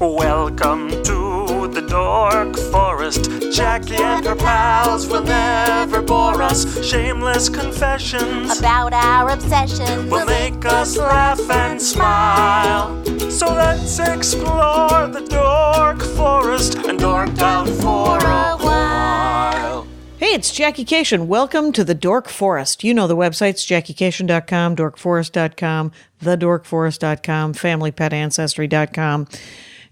Welcome to the Dork Forest. Jackie and her pals will never bore us. Shameless confessions about our obsession will make us laugh and smile. So let's explore the Dork Forest and dork out for a while. Hey, it's Jackie Cation. Welcome to the Dork Forest. You know the websites, JackieCation.com, DorkForest.com, TheDorkForest.com, FamilyPetAncestry.com.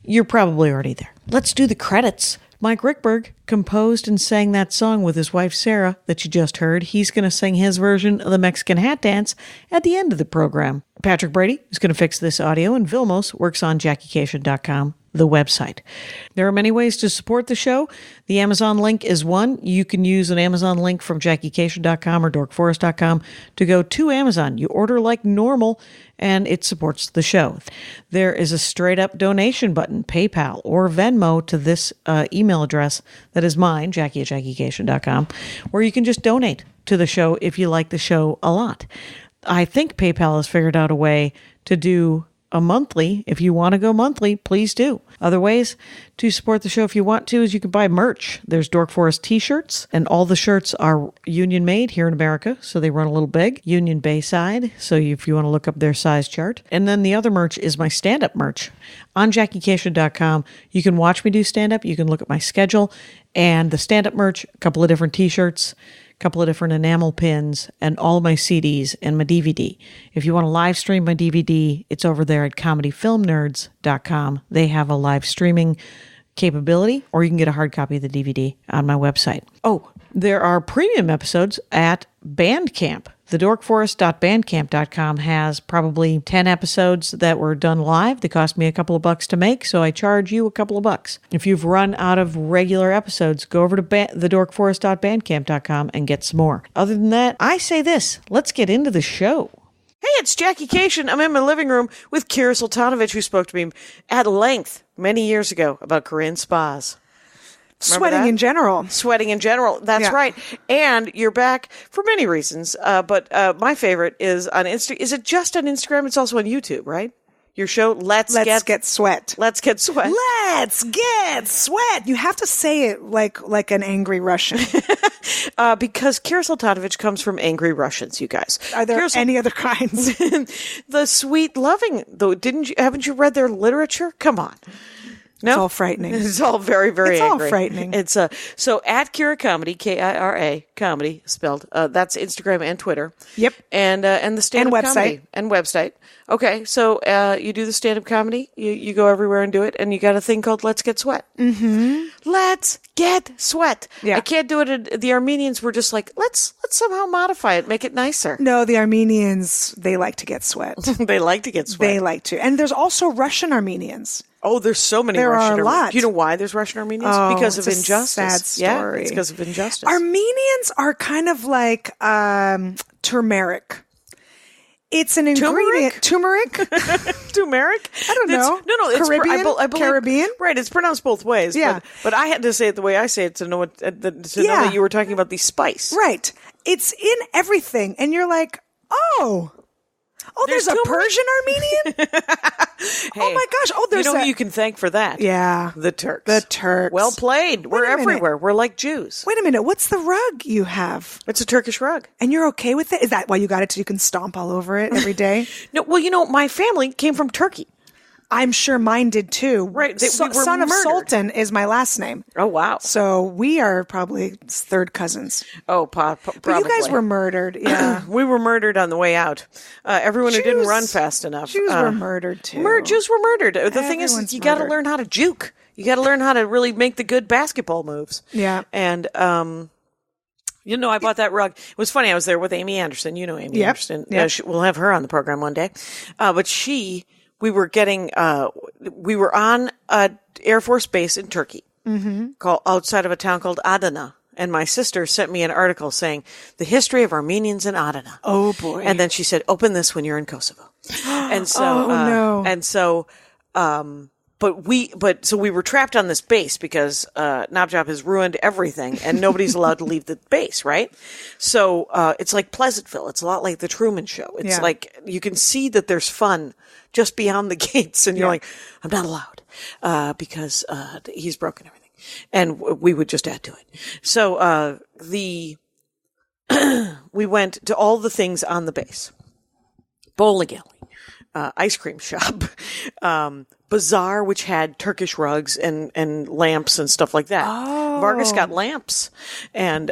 You're probably already there. Let's do the credits. Mike Rickberg composed and sang that song with his wife Sarah that you just heard. He's going to sing his version of the Mexican hat dance at the end of the program. Patrick Brady is going to fix this audio, and Vilmos works on JackieCation.com, the website. There are many ways to support the show. The Amazon link is one. You can use an Amazon link from JackieCation.com or DorkForest.com to go to Amazon. You order like normal, and it supports the show. There is a straight-up donation button, PayPal or Venmo, to this email address that is mine, Jackie@JackieCation.com, where you can just donate to the show if you like the show a lot. I think PayPal has figured out a way to do a monthly. If you want to go monthly, please do. Other ways to support the show if you want to is you can buy merch. There's Dork Forest t-shirts, and all the shirts are union made here in America, so they run a little big. Union Bayside, so if you want to look up their size chart. And then the other merch is my stand-up merch. On JackieCation.com, you can watch me do stand-up, you can look at my schedule, and the stand-up merch, a couple of different t-shirts, couple of different enamel pins, and all my CDs and my DVD. If you want to live stream my DVD, it's over there at comedyfilmnerds.com. They have a live streaming capability, or you can get a hard copy of the DVD on my website. Oh, there are premium episodes at Bandcamp. TheDorkForest.bandcamp.com has probably 10 episodes that were done live. They cost me a couple of bucks to make, so I charge you a couple of bucks. If you've run out of regular episodes, go over to TheDorkForest.bandcamp.com and get some more. Other than that, I say this, let's get into the show. Hey, it's Jackie Cation. I'm in my living room with Kira Soltanovich, who spoke to me at length many years ago about Korean spas. Sweating in general. Sweating in general. That's right. And you're back for many reasons. But my favorite is on Instagram. Is it just on Instagram? It's also on YouTube, right? Your show, Let's Get Sweat. Let's Get Sweat. Let's Get Sweat. You have to say it like an angry Russian. Because Kira Soltanovich comes from angry Russians, you guys. Are there any other kinds? The sweet loving, though. Haven't you read their literature? Come on. No? It's all frightening. It's all very, very angry. It's all frightening. It's so at Kira Comedy, Kira Comedy spelled. That's Instagram and Twitter. Yep. And the stand-up and website. comedy and website. Okay, so you do the stand-up comedy. You go everywhere and do it, and you got a thing called Let's Get Sweat. Mm-hmm. Let's get sweat. Yeah. I can't do it. The Armenians were just like, let's somehow modify it, make it nicer. No, the Armenians, they like to get sweat. They like to get sweat. They like to, and there's also Russian Armenians. Oh, there's so many there Russian are a lot. Do you know why there's Russian Armenians? Oh, because of it's a injustice. Sad story. Yeah, it's because of injustice. Armenians are kind of like turmeric. It's an ingredient. Turmeric? Turmeric? I don't know. No. It's Caribbean? I believe, Caribbean? Right. It's pronounced both ways. Yeah. But I had to say it the way I say it to know know that you were talking about the spice. Right. It's in everything, and you're like, oh, there's a Persian Armenian? Oh my gosh. Oh, there's who you can thank for that? Yeah. The Turks. The Turks. Well played. We're everywhere. We're like Jews. Wait a minute. What's the rug you have? It's a Turkish rug. And you're okay with it? Is that why you got it so you can stomp all over it every day? No. Well, my family came from Turkey. I'm sure mine did too. Right. We were son of Sultan is my last name. Oh, wow. So we are probably third cousins. Oh, probably. But you guys were murdered. Yeah. We were murdered on the way out. Everyone who didn't run fast enough. Jews were murdered too. Jews were murdered. The thing is, you got to learn how to juke. You got to learn how to really make the good basketball moves. Yeah. And, I bought that rug. It was funny. I was there with Amy Anderson. You know Amy Anderson. Yep. We'll have her on the program one day. But we were on an Air Force base in Turkey, called outside of a town called Adana. And my sister sent me an article saying the history of Armenians in Adana. Oh boy! And then she said, "Open this when you're in Kosovo." And so, no. And so, so we were trapped on this base because Knobjob has ruined everything and nobody's allowed to leave the base, right? So it's like Pleasantville. It's a lot like the Truman Show. It's like you can see that there's fun just beyond the gates, and you're like, I'm not allowed because he's broken everything, and we would just add to it. So we went to all the things on the base: bowling alley, ice cream shop, bazaar, which had Turkish rugs and lamps and stuff like that. Oh. Vargas got lamps, and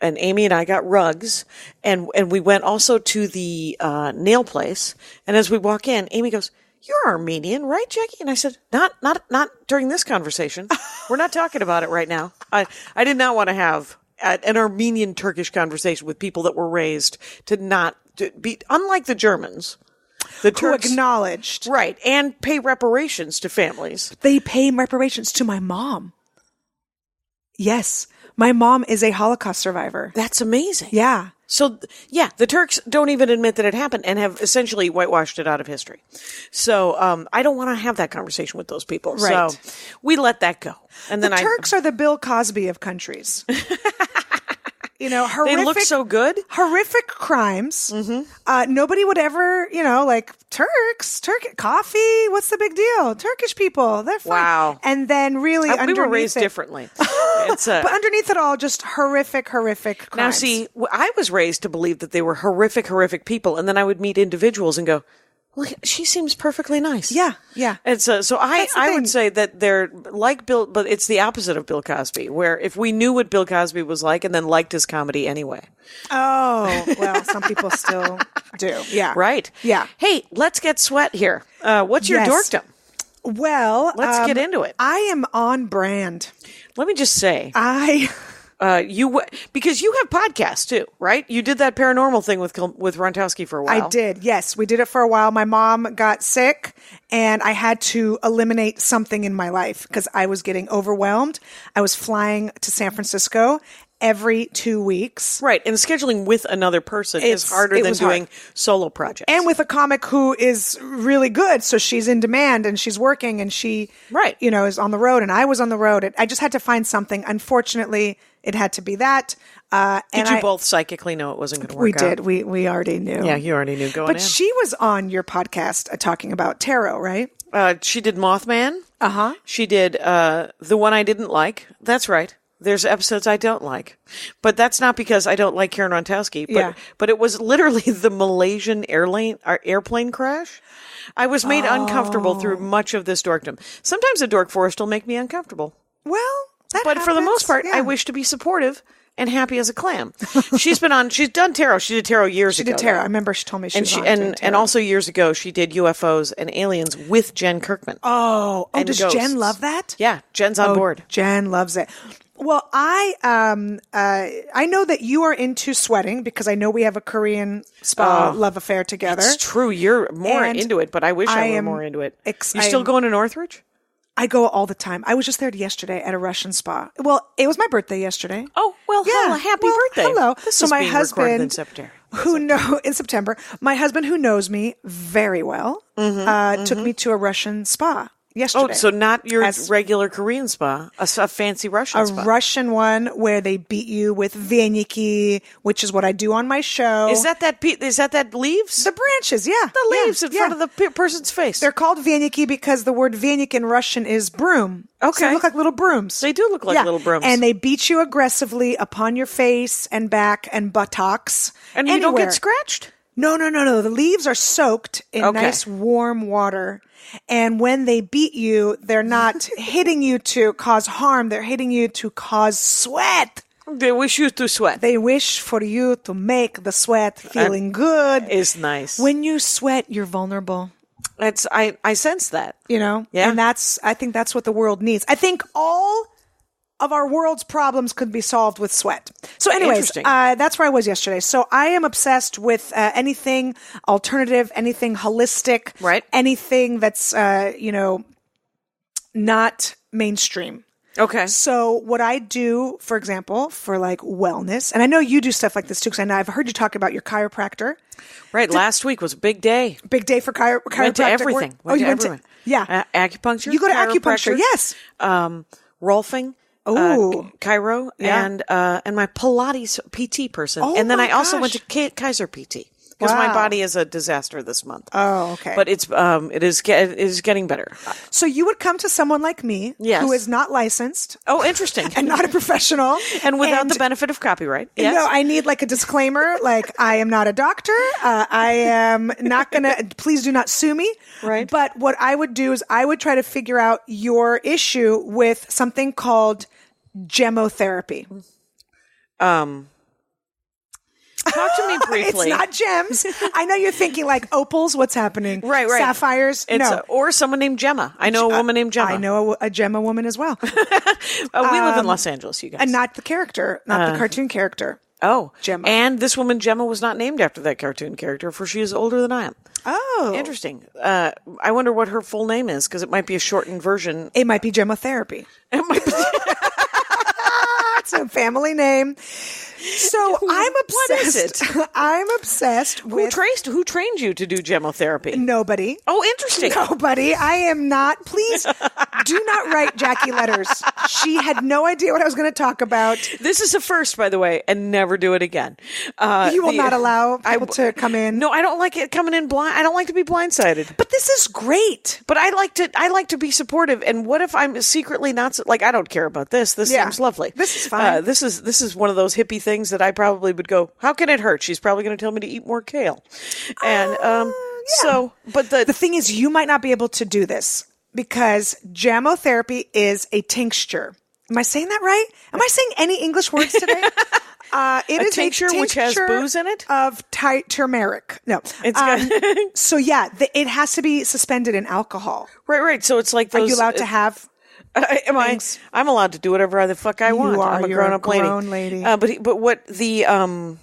Amy and I got rugs, and we went also to the nail place. And as we walk in, Amy goes, "You're Armenian, right, Jackie?" And I said, "Not during this conversation. We're not talking about it right now. I did not want to have an Armenian Turkish conversation with people that were raised to be unlike the Germans." The Turks, who acknowledged. Right, and pay reparations to families. They pay reparations to my mom. Yes. My mom is a Holocaust survivor. That's amazing. Yeah. So, the Turks don't even admit that it happened and have essentially whitewashed it out of history. So, I don't want to have that conversation with those people. Right. So, we let that go. And then the Turks are the Bill Cosby of countries. You know, horrific. They look so good. Horrific crimes. Mm-hmm. Nobody would ever, like coffee. What's the big deal? Turkish people, they're fine. Wow. And then really, we were raised differently. But underneath it all, just horrific crimes. Now, see, I was raised to believe that they were horrific people, and then I would meet individuals and go, "Well, she seems perfectly nice." Yeah. And so I would say that they're like Bill, but it's the opposite of Bill Cosby, where if we knew what Bill Cosby was like and then liked his comedy anyway. Oh, well, some people still do. Yeah. Right. Yeah. Hey, let's get sweat here. What's your dorkdom? Well, let's get into it. I am on brand. Let me just say. Because you have podcasts too, right? You did that paranormal thing with Rontowski for a while. I did. Yes, we did it for a while. My mom got sick and I had to eliminate something in my life because I was getting overwhelmed. I was flying to San Francisco every 2 weeks. Right. And scheduling with another person is harder than doing solo projects. And with a comic who is really good. So she's in demand and she's working and she, is on the road and I was on the road. I just had to find something. Unfortunately, it had to be that. Did you both psychically know it wasn't going to work out? We did. We already knew. Yeah, you already knew going in. But she was on your podcast talking about tarot, right? She did Mothman. Uh-huh. She did the one I didn't like. That's right. There's episodes I don't like. But that's not because I don't like Karen Rontowski. But it was literally the Malaysian airplane crash. I was made uncomfortable through much of this dorkdom. Sometimes a dork forest will make me uncomfortable. Well, but for the most part, I wish to be supportive and happy as a clam. She's done tarot. She did tarot years ago. She did tarot. I remember she told me she was on doing tarot. And also years ago, she did UFOs and aliens with Jen Kirkman. Oh, does ghosts. Jen love that? Yeah, Jen's on board. Jen loves it. Well, I know that you are into sweating because I know we have a Korean spa love affair together. It's true. You're more into it, but I wish I were more into it. You still going to Northridge? I go all the time. I was just there yesterday at a Russian spa. Well, it was my birthday yesterday. Oh, well, happy birthday. Hello. This is being recorded in September. In September, my husband who knows me very well took me to a Russian spa yesterday. Oh, so not your regular Korean spa, a fancy Russian spa. A Russian one where they beat you with vieniki, which is what I do on my show. Is that leaves? The branches, yeah. The leaves in front of the person's face. They're called vieniki because the word vienik in Russian is broom. Okay. So they look like little brooms. They do look like little brooms. And they beat you aggressively upon your face and back and buttocks. And you don't get scratched? No. The leaves are soaked in nice warm water. And when they beat you, they're not hitting you to cause harm. They're hitting you to cause sweat. They wish you to sweat. They wish for you to make the sweat feeling good. Is nice. When you sweat, you're vulnerable. I sense that. Yeah. And I think that's what the world needs. I think all of our world's problems could be solved with sweat. So anyways, that's where I was yesterday. So I am obsessed with anything alternative, anything holistic, right? Anything that's, not mainstream. Okay. So what I do, for example, for like wellness, and I know you do stuff like this too, because I know I've heard you talk about your chiropractor. Right. Last week was a big day. Big day for chiropractic. Went to everything. You went to yeah. Acupuncture. You go to acupuncture. Yes. Rolfing. Oh, Chiro, and my Pilates PT person, and then I also went to Kaiser PT because my body is a disaster this month. Oh, okay. But it is getting better. So you would come to someone like me, who is not licensed. Oh, interesting, and not a professional, and without the benefit of copyright. Yes. No, I need like a disclaimer, like I am not a doctor. I am not gonna. Please do not sue me. Right. But what I would do is I would try to figure out your issue with something called gemotherapy. Talk to me briefly. It's not gems. I know you're thinking like opals. What's happening? Right. Sapphires. No. Or someone named Gemma. I know a woman named Gemma. I know a Gemma woman as well. We live in Los Angeles, you guys. And not the character, not the cartoon character. Oh. Gemma. And this woman, Gemma, was not named after that cartoon character, for she is older than I am. Oh. Interesting. I wonder what her full name is, because it might be a shortened version. It might be gemotherapy. It might be. It's a family name. So I'm obsessed. What is it? I'm obsessed with... Who trained you to do gemotherapy? Nobody. Oh, interesting. Nobody. I am not. Please do not write Jackie letters. She had no idea what I was going to talk about. This is a first, by the way, and never do it again. You will not allow people to come in? No, I don't like it coming in blind. I don't like to be blindsided. But this is great. But I like to be supportive. And what if I'm secretly not like, I don't care about this. This seems lovely. This is fine. This is one of those hippie things that I probably would go, how can it hurt? She's probably going to tell me to eat more kale. And so, but the thing is, you might not be able to do this because gemotherapy is a tincture. Am I saying that right? Am I saying any English words today? It is tincture a tincture which has booze in it? Of turmeric. No. It's so yeah, it has to be suspended in alcohol. Right. So it's like those. Are you allowed to have... I'm allowed to do whatever the fuck I want. I'm a grown-up lady. But what there's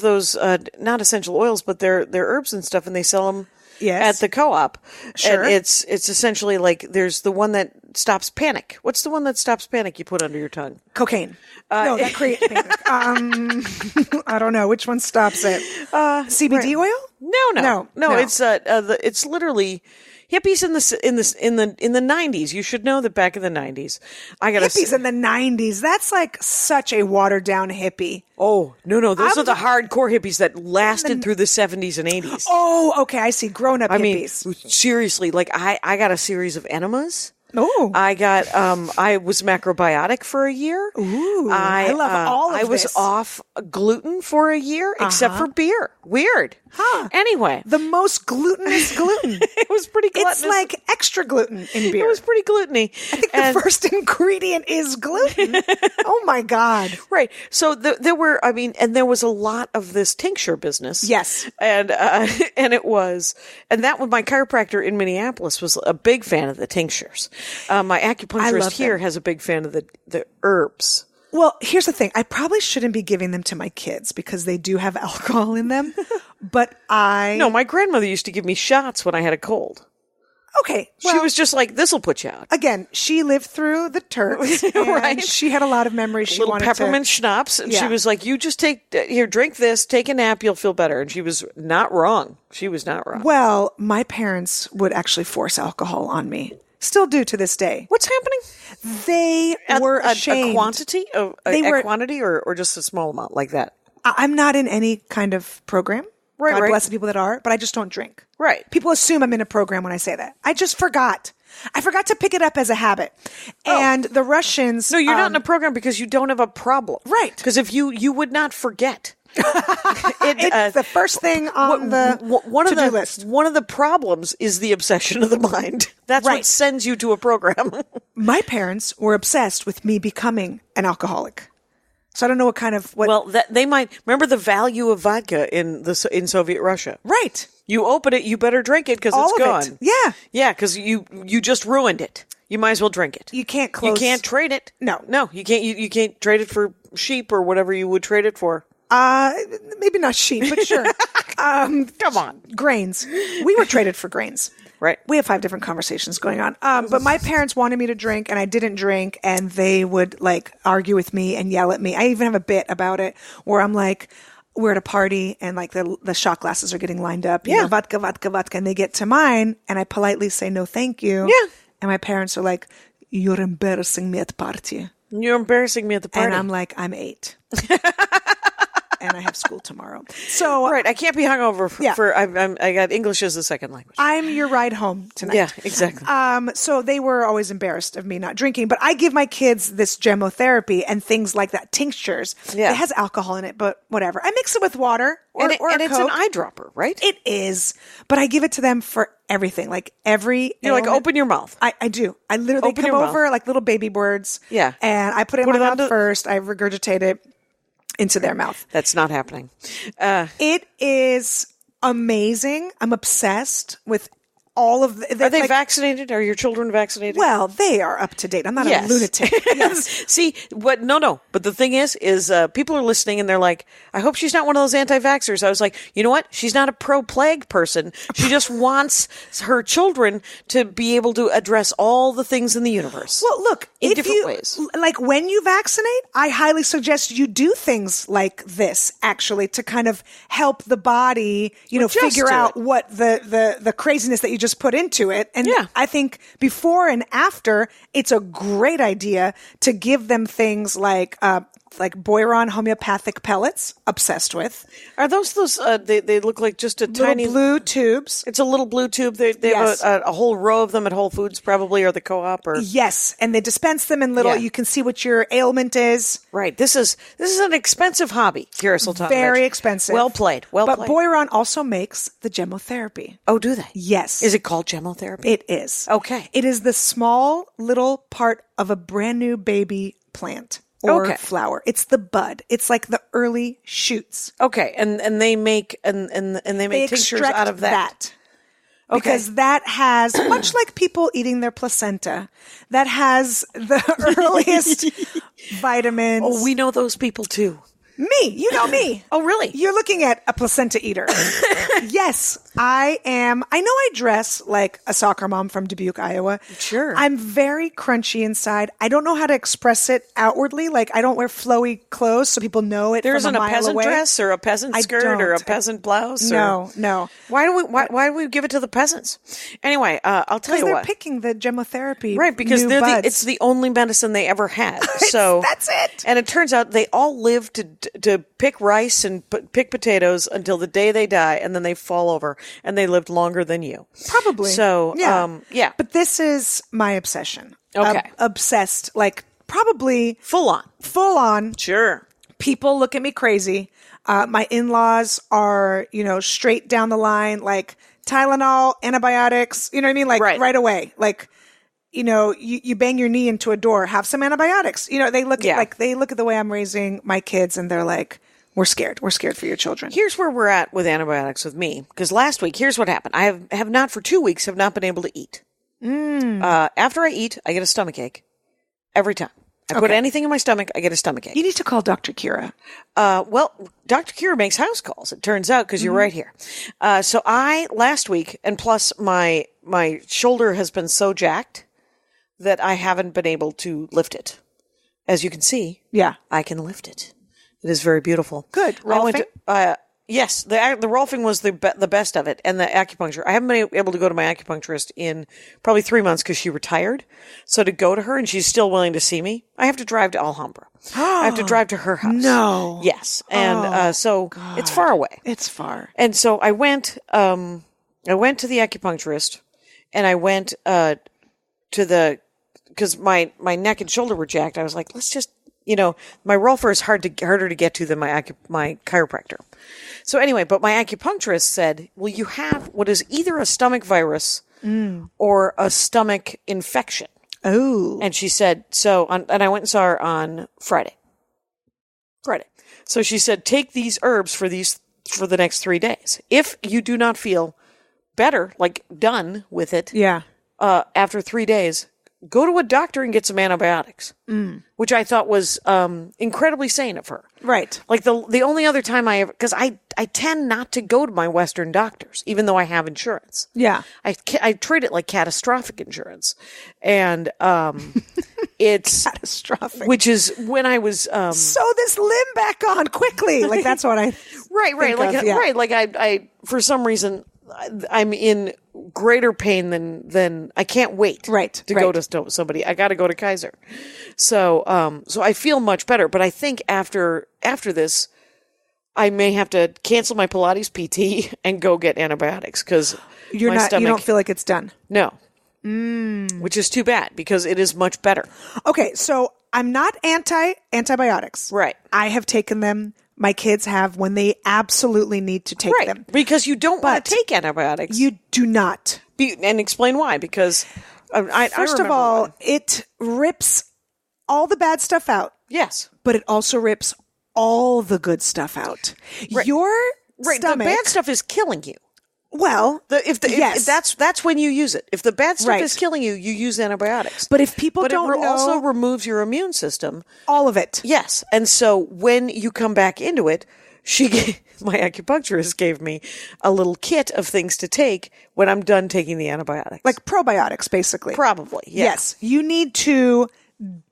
those not essential oils, but they're herbs and stuff, and they sell them at the co-op. Sure. And it's essentially like there's the one that stops panic. What's the one that stops panic you put under your tongue? Cocaine. No, that creates panic. I don't know which one stops it. CBD oil? No. It's literally. Hippies in the 90s. You should know that back in the 90s, hippies in the 90s. That's like such a watered down hippie. Oh no! Those are the hardcore hippies that lasted through the 70s and 80s. Oh, okay, I see. Grown up hippies. I mean, seriously, like I got a series of enemas. Oh, I was macrobiotic for a year. Ooh, I love all of this. I was off gluten for a year, except for beer. Weird. Huh. Anyway. The most glutinous gluten. It was pretty gluttonous. It's like extra gluten in beer. It was pretty gluteny. I think the first ingredient is gluten. Oh my God. Right. So there was a lot of this tincture business. Yes. And that one, my chiropractor in Minneapolis was a big fan of the tinctures. My acupuncturist here has a big fan of the herbs. Well, here's the thing. I probably shouldn't be giving them to my kids because they do have alcohol in them. But No, my grandmother used to give me shots when I had a cold. Okay. Well, she was just like, this'll put you out. Again, she lived through the Turks. Right. She had a lot of memories. She wanted peppermint schnapps. And she was like, you just drink this, take a nap, you'll feel better. And she was not wrong. She was not wrong. Well, my parents would actually force alcohol on me. Still do to this day. What's happening? They were ashamed. A quantity? A quantity or just a small amount like that? I'm not in any kind of program. Right, God bless the people that are, but I just don't drink. Right. People assume I'm in a program when I say that. I just forgot. I forgot to pick it up as a habit. And the Russians... No, you're not in a program because you don't have a problem. Right. Because if you would not forget... It's the first thing on the to-do list. One of the problems is the obsession of the mind. That's what sends you to a program. My parents were obsessed with me becoming an alcoholic. So I don't know what kind of... Well, they might... Remember the value of vodka in Soviet Russia? Right. You open it, you better drink it because it's gone. It. Yeah. Yeah, because you just ruined it. You might as well drink it. You can't close... You can't trade it. No, you can't. You can't trade it for sheep or whatever you would trade it for. Maybe not sheep, but sure. Come on. Grains. We were traded for grains. Right. We have 5 different conversations going on. But my parents wanted me to drink and I didn't drink, and they would like argue with me and yell at me. I even have a bit about it where I'm like, we're at a party and like the shot glasses are getting lined up. You know, vodka, vodka, vodka. And they get to mine and I politely say, no, thank you. Yeah. And my parents are like, you're embarrassing me at the party. You're embarrassing me at the party. And I'm like, I'm 8. And I have school tomorrow. So right, I can't be hungover for I got English as a second language. I'm your ride home tonight. Yeah, exactly. So they were always embarrassed of me not drinking, but I give my kids this gemotherapy and things like that, tinctures. Yeah. It has alcohol in it, but whatever. I mix it with water or and a it's an Coke. eyedropper, right? It is, but I give it to them for everything. Like every You're like, open your mouth. I do. I literally Open come your over mouth. like little baby birds. Yeah. And I put it in my mouth first. I regurgitate it into their mouth. That's not happening. It is amazing. I'm obsessed with all of the... Are they vaccinated? Are your children vaccinated? Well, they are up to date. I'm not a lunatic. Yes. See, what? No. But the thing is people are listening and they're like, I hope she's not one of those anti-vaxxers. I was like, you know what? She's not a pro-plague person. She just wants her children to be able to address all the things in the universe. Well, look, in if different you, ways. Like when you vaccinate, I highly suggest you do things like this, actually, to kind of help the body, figure out what the craziness that you just put into it. And I think before and after, it's a great idea to give them things like Boiron homeopathic pellets. Obsessed with. Are those they look like just a little tiny blue tubes. It's a little blue tube. They have a whole row of them at Whole Foods probably, or the Co-op, or yes, and they dispense them in little. You can see what your ailment is. Right. This is an expensive hobby here at Soltanovich. Very expensive. Well played. But Boiron also makes the gemotherapy. Oh, do they? Yes. Is it called gemotherapy? It is. Okay. It is the small little part of a brand new baby plant. Or flower. It's the bud. It's like the early shoots. Okay, and they make and they make tinctures out of that. Okay. Because that has, much like people eating their placenta, that has the earliest vitamins. Oh, we know those people too. Me, you know me. Oh, really? You're looking at a placenta eater. Yes, I am. I know I dress like a soccer mom from Dubuque, Iowa. Sure. I'm very crunchy inside. I don't know how to express it outwardly. Like, I don't wear flowy clothes so people know it. There from isn't a a mile peasant away. dress or a peasant skirt or a peasant blouse? No. Why do we give it to the peasants? Anyway, I'll tell you they're what. picking the gemotherapy. Right, because new buds. it's the only medicine they ever had. So that's it. And it turns out they all live to pick rice and pick potatoes until the day they die, and then they fall over, and they lived longer than you. Probably. So, yeah. But this is my obsession. Okay. Obsessed, like probably full on. Sure. People look at me crazy. My in-laws are, straight down the line, like Tylenol, antibiotics, you know what I mean? Like right away. Like, you bang your knee into a door, have some antibiotics. They look at the way I'm raising my kids and they're like, we're scared. We're scared for your children. Here's where we're at with antibiotics with me. Because last week, here's what happened. I have not for 2 weeks have not been able to eat. After I eat, I get a stomachache every time. I put anything in my stomach, I get a stomachache. You need to call Dr. Kira. Well, Dr. Kira makes house calls, it turns out, because you're right here. So last week, and plus my shoulder has been so jacked that I haven't been able to lift it. As you can see, I can lift it. It is very beautiful. Good. Rolfing? Yes, the Rolfing was the best of it, and the acupuncture. I haven't been able to go to my acupuncturist in probably 3 months because she retired. So to go to her, and she's still willing to see me, I have to drive to Alhambra. I have to drive to her house. No. Yes, and so God. It's far away. It's far. And so I went to the acupuncturist, and I went because my neck and shoulder were jacked. I was like, let's just. My Rolfer is harder to get to than my chiropractor. So anyway, but my acupuncturist said, well, you have what is either a stomach virus or a stomach infection. Oh. And she said, and I went and saw her on Friday. So she said, take these herbs for the next 3 days. If you do not feel better, like done with it, after 3 days, go to a doctor and get some antibiotics, which I thought was incredibly sane of her. Right. Like the only other time I ever, because I tend not to go to my Western doctors, even though I have insurance. Yeah. I treat it like catastrophic insurance. And it's catastrophic. Which is when I was sew this limb back on quickly. Like that's what I right. Like I for some reason I'm in greater pain than I can't wait to go to somebody. I got to go to Kaiser. So I feel much better, but I think after this I may have to cancel my Pilates PT and go get antibiotics because you don't feel like it's done. No. Which is too bad because it is much better. Okay, so I'm not antibiotics. Right. I have taken them. My kids have when they absolutely need to take them. Because you don't want to take antibiotics. You do not. And explain why. Because first of all, it rips all the bad stuff out. Yes. But it also rips all the good stuff out. Right. Your stomach. The bad stuff is killing you. Well, if that's when you use it. If the bad stuff is killing you, you use antibiotics. But if people don't know, it also removes your immune system. All of it. Yes. And so when you come back into it, my acupuncturist gave me a little kit of things to take when I'm done taking the antibiotics. Like probiotics, basically. Probably. Yeah. Yes. You need to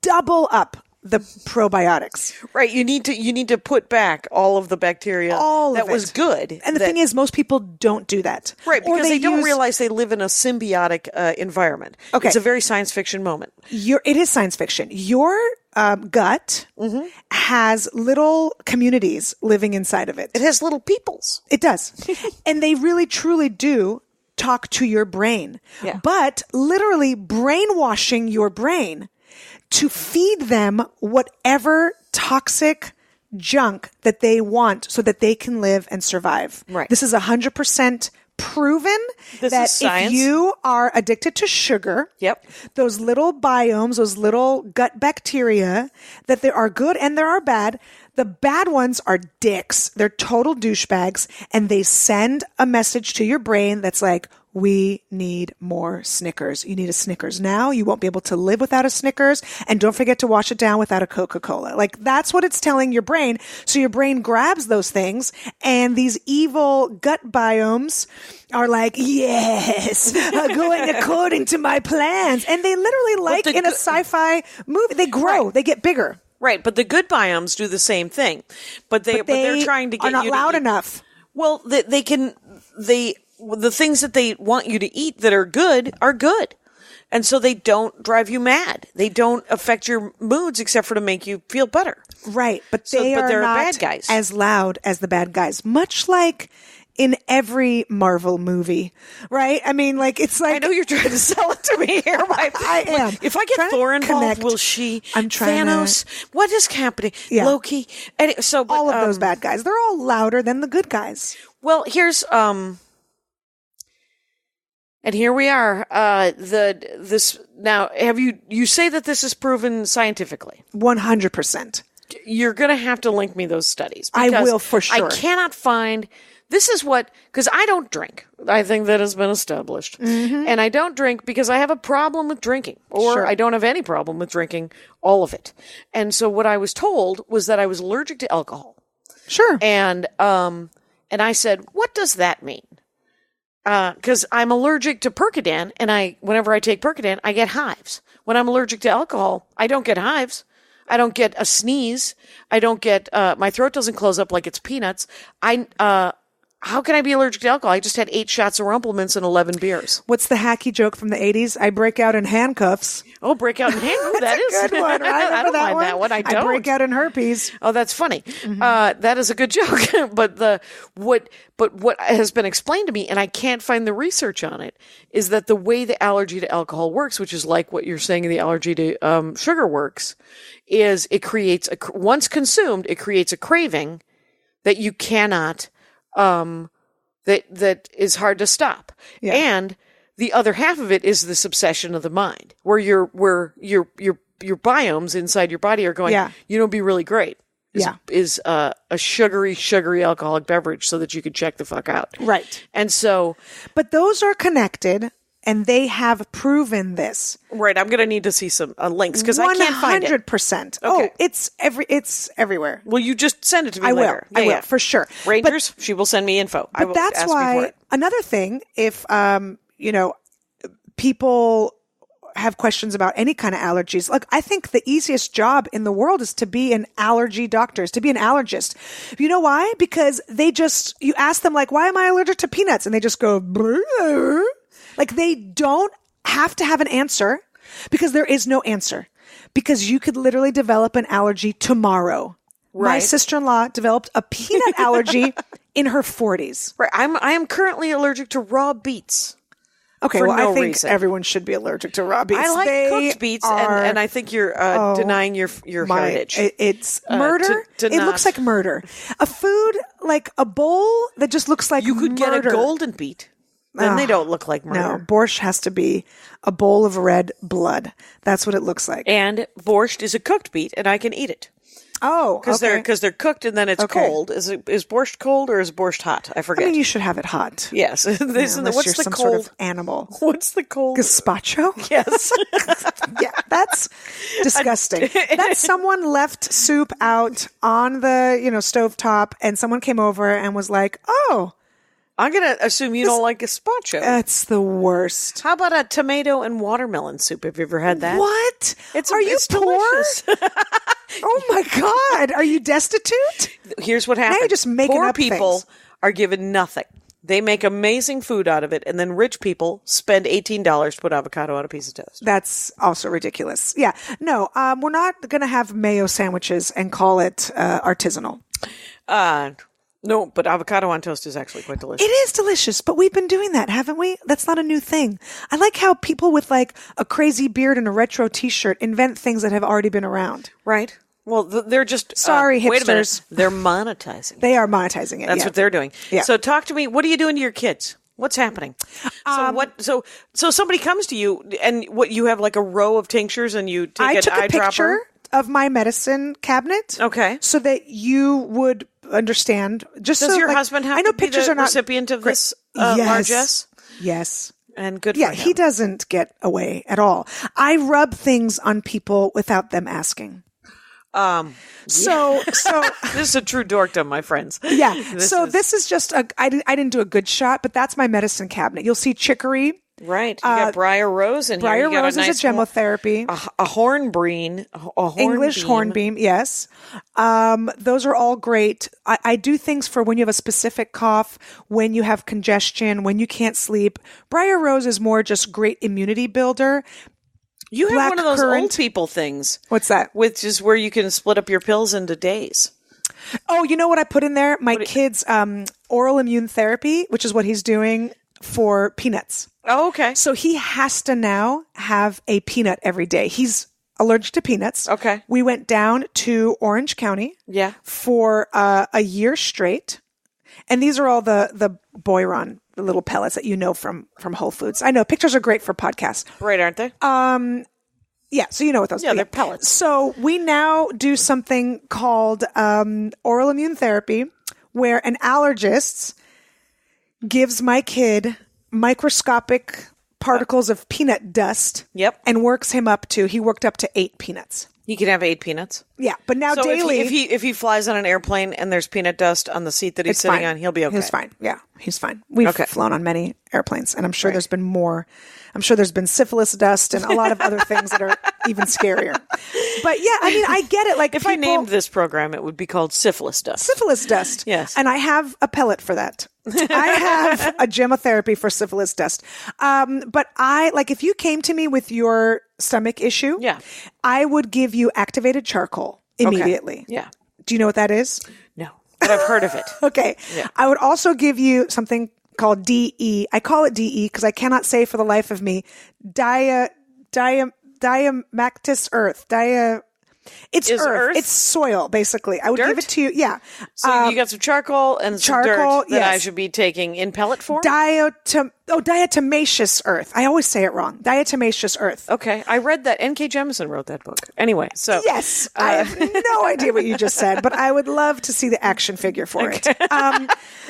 double up the probiotics. Right. You need to put back all of the bacteria that was good. And the thing is, most people don't do that. Right. Because they don't realize they live in a symbiotic environment. Okay. It's a very science fiction moment. It is science fiction. Your gut has little communities living inside of it. It has little peoples. It does. And they really, truly do talk to your brain. Yeah. But literally brainwashing your brain to feed them whatever toxic junk that they want so that they can live and survive. Right. This is 100% proven that if you are addicted to sugar, those little biomes, those little gut bacteria, that there are good and there are bad. The bad ones are dicks. They're total douchebags. And they send a message to your brain that's like, we need more Snickers. You need a Snickers now. You won't be able to live without a Snickers. And don't forget to wash it down without a Coca-Cola. Like that's what it's telling your brain. So your brain grabs those things and these evil gut biomes are like, yes, going according to my plans. And they literally, like in a sci-fi movie, they grow, they get bigger. Right. But the good biomes do the same thing. But they're trying to get you are not loud enough. Well, the things that they want you to eat that are good. And so they don't drive you mad. They don't affect your moods except for to make you feel better. Right. But they're not bad guys. As loud as the bad guys. Much like in every Marvel movie, right? I mean, like, it's like... I know you're trying to sell it to me here. I am. If I get Thor involved, will she? I'm trying Thanos? What is happening? Yeah. Loki? And all of those bad guys. They're all louder than the good guys. Well, here's... And here we are. Now, you say that this is proven scientifically? 100%. You're going to have to link me those studies. I will for sure. I cannot find. This is because I don't drink. I think that has been established. Mm-hmm. And I don't drink because I have a problem with drinking, or I don't have any problem with drinking all of it. And so what I was told was that I was allergic to alcohol. Sure. And I said, what does that mean? Because I'm allergic to Percodan, and whenever I take Percodan, I get hives. When I'm allergic to alcohol, I don't get hives. I don't get a sneeze. I don't get, my throat doesn't close up like it's peanuts. How can I be allergic to alcohol? I just had 8 shots of Rumplemint's and 11 beers. What's the hacky joke from the 80s? I break out in handcuffs. Oh, break out in handcuffs. That is a good one. Right? I don't mind that one. I don't. I break out in herpes. Oh, that's funny. Mm-hmm. That is a good joke. But what has been explained to me, and I can't find the research on it, is that the way the allergy to alcohol works, which is like what you're saying the allergy to sugar works, is it creates once consumed, it creates a craving that you cannot. That is hard to stop. Yeah. And the other half of it is this obsession of the mind, where your biomes inside your body are going, you know, be really great. Is a sugary alcoholic beverage so that you could check the fuck out. Right. And so, but those are connected and they have proven this. Right. I'm going to need to see some links because I can't find it. 100%. Okay. Oh, it's everywhere. Will you just send it to me I later? will. I will, for sure. Rangers, she will send me info. I will That's ask you for why it. another thing, if people have questions about any kind of allergies, like I think the easiest job in the world is to be an allergy doctor, is to be an allergist. You know why? Because you ask them like, why am I allergic to peanuts? And they just go, brr. Like they don't have to have an answer because there is no answer, because you could literally develop an allergy tomorrow. Right. My sister-in-law developed a peanut allergy in her 40s. Right. I am currently allergic to raw beets. Okay, for well, no I think reason. everyone should be allergic to raw beets. I like cooked beets, and I think you're denying your heritage. It's murder. It looks like murder. A food, like a bowl that just looks like you could murder. get a golden beet. Then they don't look like murder. No, borscht has to be a bowl of red blood. That's what it looks like. And borscht is a cooked beet, and I can eat it. Oh, okay. Because they're cooked and then it's cold. Is borscht cold or is borscht hot? I forget. I mean, you should have it hot. Yes. Unless what's you're the some cold sort of animal? What's the cold? Gazpacho? Yes. Yeah, that's disgusting. That someone left soup out on the stovetop, and someone came over and was like, "Oh, I'm going to assume you don't like gazpacho." That's the worst. How about a tomato and watermelon soup? Have you ever had that? What? Are you poor? Delicious. Oh my God. Are you destitute? Here's what happens. Now you're just making Poor up people things. are given nothing. They make amazing food out of it, and then rich people spend $18 to put avocado on a piece of toast. That's also ridiculous. Yeah. No, we're not going to have mayo sandwiches and call it artisanal. No, but avocado on toast is actually quite delicious. It is delicious, but we've been doing that, haven't we? That's not a new thing. I like how people with like a crazy beard and a retro t-shirt invent things that have already been around. Right. Well, they're just... Sorry, hipsters. Wait a minute. They're monetizing. They are monetizing it. That's what they're doing. Yeah. So talk to me. What are you doing to your kids? What's happening? So somebody comes to you and what you have like a row of tinctures and you take an eyedropper? I took a picture of my medicine cabinet. Okay. So that you would understand. Does your husband have to be the recipient of this largesse? Yes. And good for him. Yeah, he doesn't get away at all. I rub things on people without them asking. So this is a true dorkdom, my friends. Yeah. This is just I didn't do a good shot, but that's my medicine cabinet. You'll see chicory. Right. You got Briar Rose in here. Briar Rose is a gemotherapy. A hornbeam. English hornbeam, yes. Those are all great. I do things for when you have a specific cough, when you have congestion, when you can't sleep. Briar Rose is more just great immunity builder. You have one of those old people things. What's that? Which is where you can split up your pills into days. Oh, you know what I put in there? My kid's oral immune therapy, which is what he's doing for peanuts. Oh, okay. So he has to now have a peanut every day. He's allergic to peanuts. Okay. We went down to Orange County for a year straight. And these are all the Boiron, the little pellets that you know from Whole Foods. I know pictures are great for podcasts. Right, aren't they? Yeah, so you know what those are. Yeah, they're pellets. So we now do something called oral immune therapy, where an allergist gives my kid microscopic particles of peanut dust. Yep. And works him up to, he worked up to 8 peanuts. He can have 8 peanuts. Yeah, but now so daily. If he flies on an airplane and there's peanut dust on the seat that he's sitting on, he'll be okay. He's fine. Yeah, he's fine. We've flown on many airplanes, and I'm sure there's been more. I'm sure there's been syphilis dust and a lot of other things that are even scarier. But yeah, I mean, I get it. Like if I named this program, it would be called Syphilis Dust. Syphilis dust. Yes. And I have a pellet for that. I have a gemotherapy for syphilis dust. But if you came to me with your stomach issue, I would give you activated charcoal immediately. Okay. Yeah. Do you know what that is? No, but I've heard of it. Okay. Yeah. I would also give you something called DE. I call it DE because I cannot say for the life of me. Diamactus earth. It's earth. It's soil, basically. I would give it to you. Yeah. So you got some charcoal and some dirt that I should be taking in pellet form? diatomaceous earth. I always say it wrong. Diatomaceous earth. Okay. I read that. N.K. Jemisin wrote that book. Anyway, so. Yes. I have no idea what you just said, but I would love to see the action figure for it.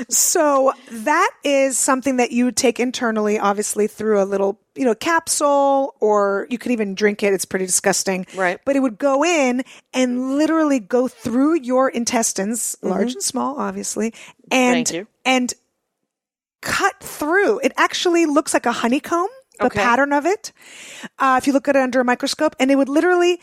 So that is something that you would take internally, obviously, through a little, capsule, or you could even drink it. It's pretty disgusting. Right. But it would go in and literally go through your intestines, large and small, obviously. And, Thank you. And cut through. It actually looks like a honeycomb, the pattern of it. If you look at it under a microscope, and it would literally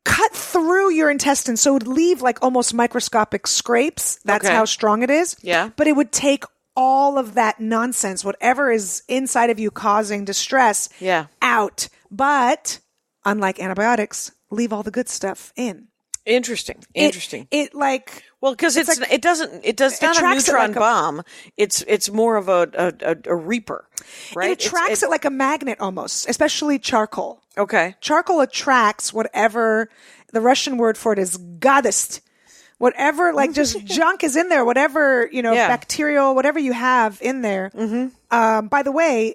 cut through your intestines. So it would leave like almost microscopic scrapes. That's how strong it is. Yeah. But it would take all of that nonsense, whatever is inside of you causing distress, out. But unlike antibiotics, leave all the good stuff in. Interesting. Because it's like, it does not a neutron bomb. It's more of a reaper, right? It attracts it like a magnet almost, especially charcoal. Okay. Charcoal attracts whatever the Russian word for it is gadost. Whatever, like just junk is in there, whatever, bacterial, whatever you have in there. By the way,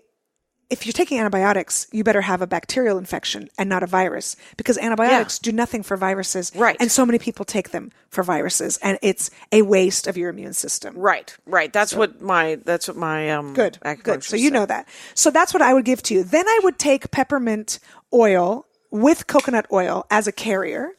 if you're taking antibiotics, you better have a bacterial infection and not a virus, because antibiotics do nothing for viruses. Right. And so many people take them for viruses, and it's a waste of your immune system. Right. That's what my Good. acupuncturist So you said. know that. So that's what I would give to you. Then I would take peppermint oil with coconut oil as a carrier,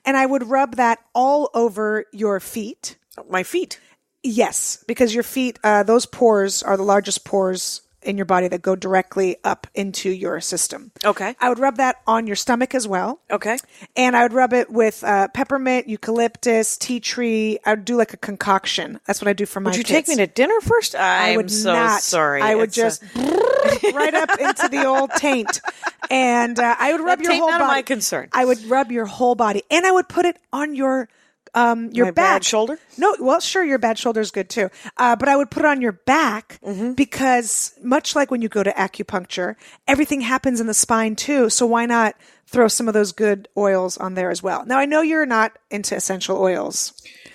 and I would rub that all over your feet. My feet. Yes, because your feet, those pores are the largest pores in your body that go directly up into your system. Okay. I would rub that on your stomach as well. Okay. And I would rub it with peppermint, eucalyptus, tea tree. I would do like a concoction. That's what I do for my Would you kids. take me to dinner first? I would so not. sorry. I would just right up into the old taint. And I would rub That your taint whole none body. of my concern. I would rub your whole body. And I would put it on your My back. bad shoulder? No, well, sure, your bad shoulder is good too. But I would put it on your back because much like when you go to acupuncture, everything happens in the spine too. So why not throw some of those good oils on there as well? Now, I know you're not into essential oils.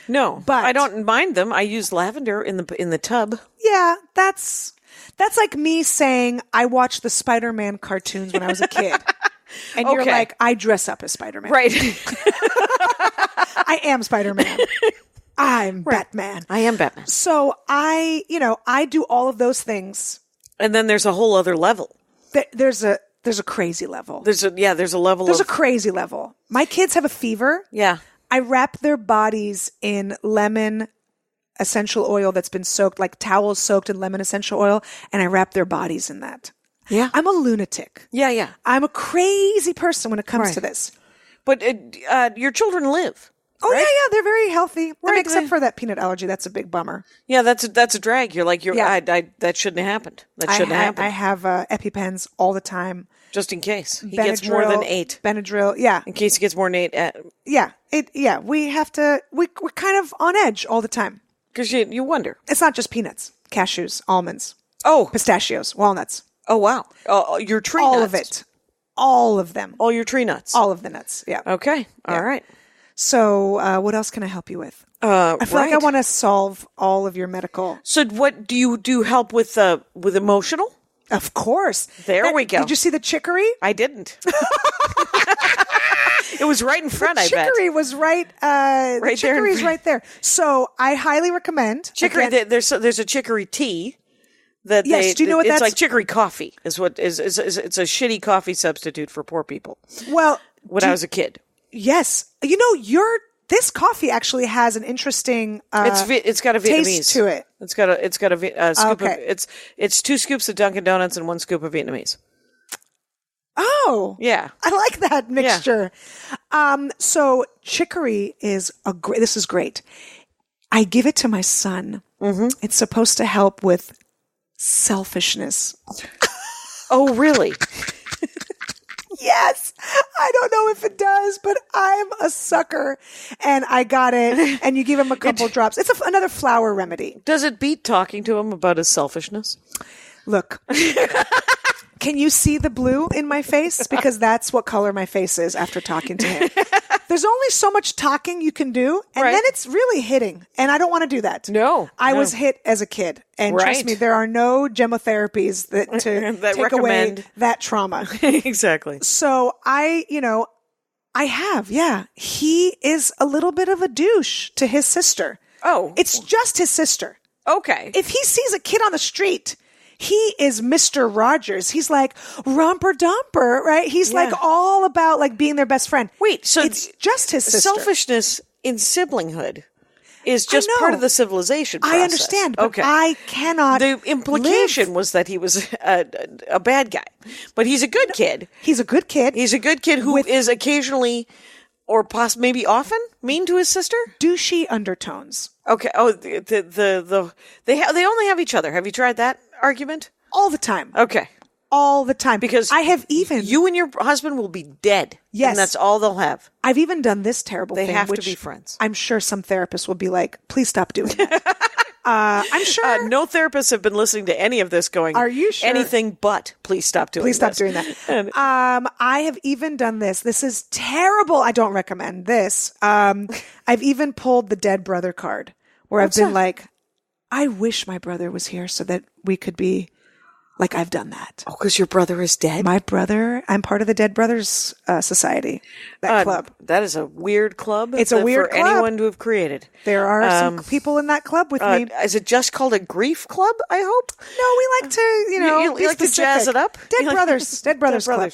No, but I don't mind them. I use lavender in the tub. Yeah, that's like me saying I watched the Spider-Man cartoons when I was a kid. And you're like, I dress up as Spider-Man. Right. I am Spider-Man. I'm Batman. I am Batman. So I do all of those things. And then there's a whole other level. There's a crazy level. There's a level. There's a crazy level. My kids have a fever. Yeah. I wrap their bodies in lemon essential oil that's been soaked, like towels soaked in lemon essential oil, and I wrap their bodies in that. Yeah. I'm a lunatic. Yeah. I'm a crazy person when it comes to this. But your children live. Oh, right? yeah, they're very healthy. Right. Except for that peanut allergy. That's a big bummer. Yeah, that's a drag. You're like, that shouldn't have happened. That shouldn't have happened. I have EpiPens all the time. Just in case. He gets more than 8. Benadryl, yeah. In case he gets more than 8. Yeah. We have to, we're kind of on edge all the time. Because you wonder. It's not just peanuts, cashews, almonds. Oh. Pistachios, walnuts. Oh, wow. Your tree all nuts. Of it. All of them. All your tree nuts. All of the nuts, yeah. Okay. All right. So what else can I help you with? I feel like I want to solve all of your medical. So what do you do help with emotional? Of course. There we go. Did you see the chicory? I didn't. It was right in front, I bet. Chicory was right the chicory is right there. So I highly recommend. Chicory, again, there's a chicory tea. Do you know what it's that's like chicory coffee is what is it's a shitty coffee substitute for poor people. Well, when I was a kid. Yes. This coffee actually has an interesting it's got a Vietnamese taste to it. It's got a scoop Okay. of it's 2 scoops of Dunkin' Donuts and 1 scoop of Vietnamese. Oh. Yeah. I like that mixture. Yeah. So chicory is this is great. I give it to my son. Mm-hmm. It's supposed to help with selfishness. Oh, really? Yes. I don't know if it does, but I'm a sucker and I got it. And you give him a couple drops. It's another flower remedy. Does it beat talking to him about his selfishness? Look, Can you see the blue in my face? Because that's what color my face is after talking to him. There's only so much talking you can do, and then it's really hitting. And I don't want to do that. No. I was hit as a kid. And trust me, there are no gemotherapies that take away that trauma. Exactly. So I have, He is a little bit of a douche to his sister. Oh. It's just his sister. Okay. If he sees a kid on the street, he is Mr. Rogers. He's like romper dumper, right? He's like all about like being their best friend. Wait, so it's just his sister. Selfishness in siblinghood is just part of the civilization process. I understand, but I cannot. The implication was that he was a bad guy, but he's a good kid. He's a good kid. He's a good kid who is occasionally, or maybe often, mean to his sister. Douchey undertones. Okay. Oh, they only have each other. Have you tried that argument? All the time. Okay. All the time. Because I have you and your husband will be dead. Yes. And that's all they'll have. I've even done this terrible thing. They have to be friends. I'm sure some therapists will be like, please stop doing that. I'm sure. No therapists have been listening to any of this going, are you sure? Anything but please stop doing this. Please stop doing that. I have even done this. This is terrible. I don't recommend this. I've even pulled the dead brother card where I've been like, I wish my brother was here so that we could be like, I've done that. Oh, because your brother is dead? My brother, I'm part of the Dead Brothers Society, that club. That is a weird club. It's a weird for club. anyone to have created. There are some people in that club with me. Is it just called a grief club, I hope? No, we like to, you like to jazz it up? Dead Brothers Club.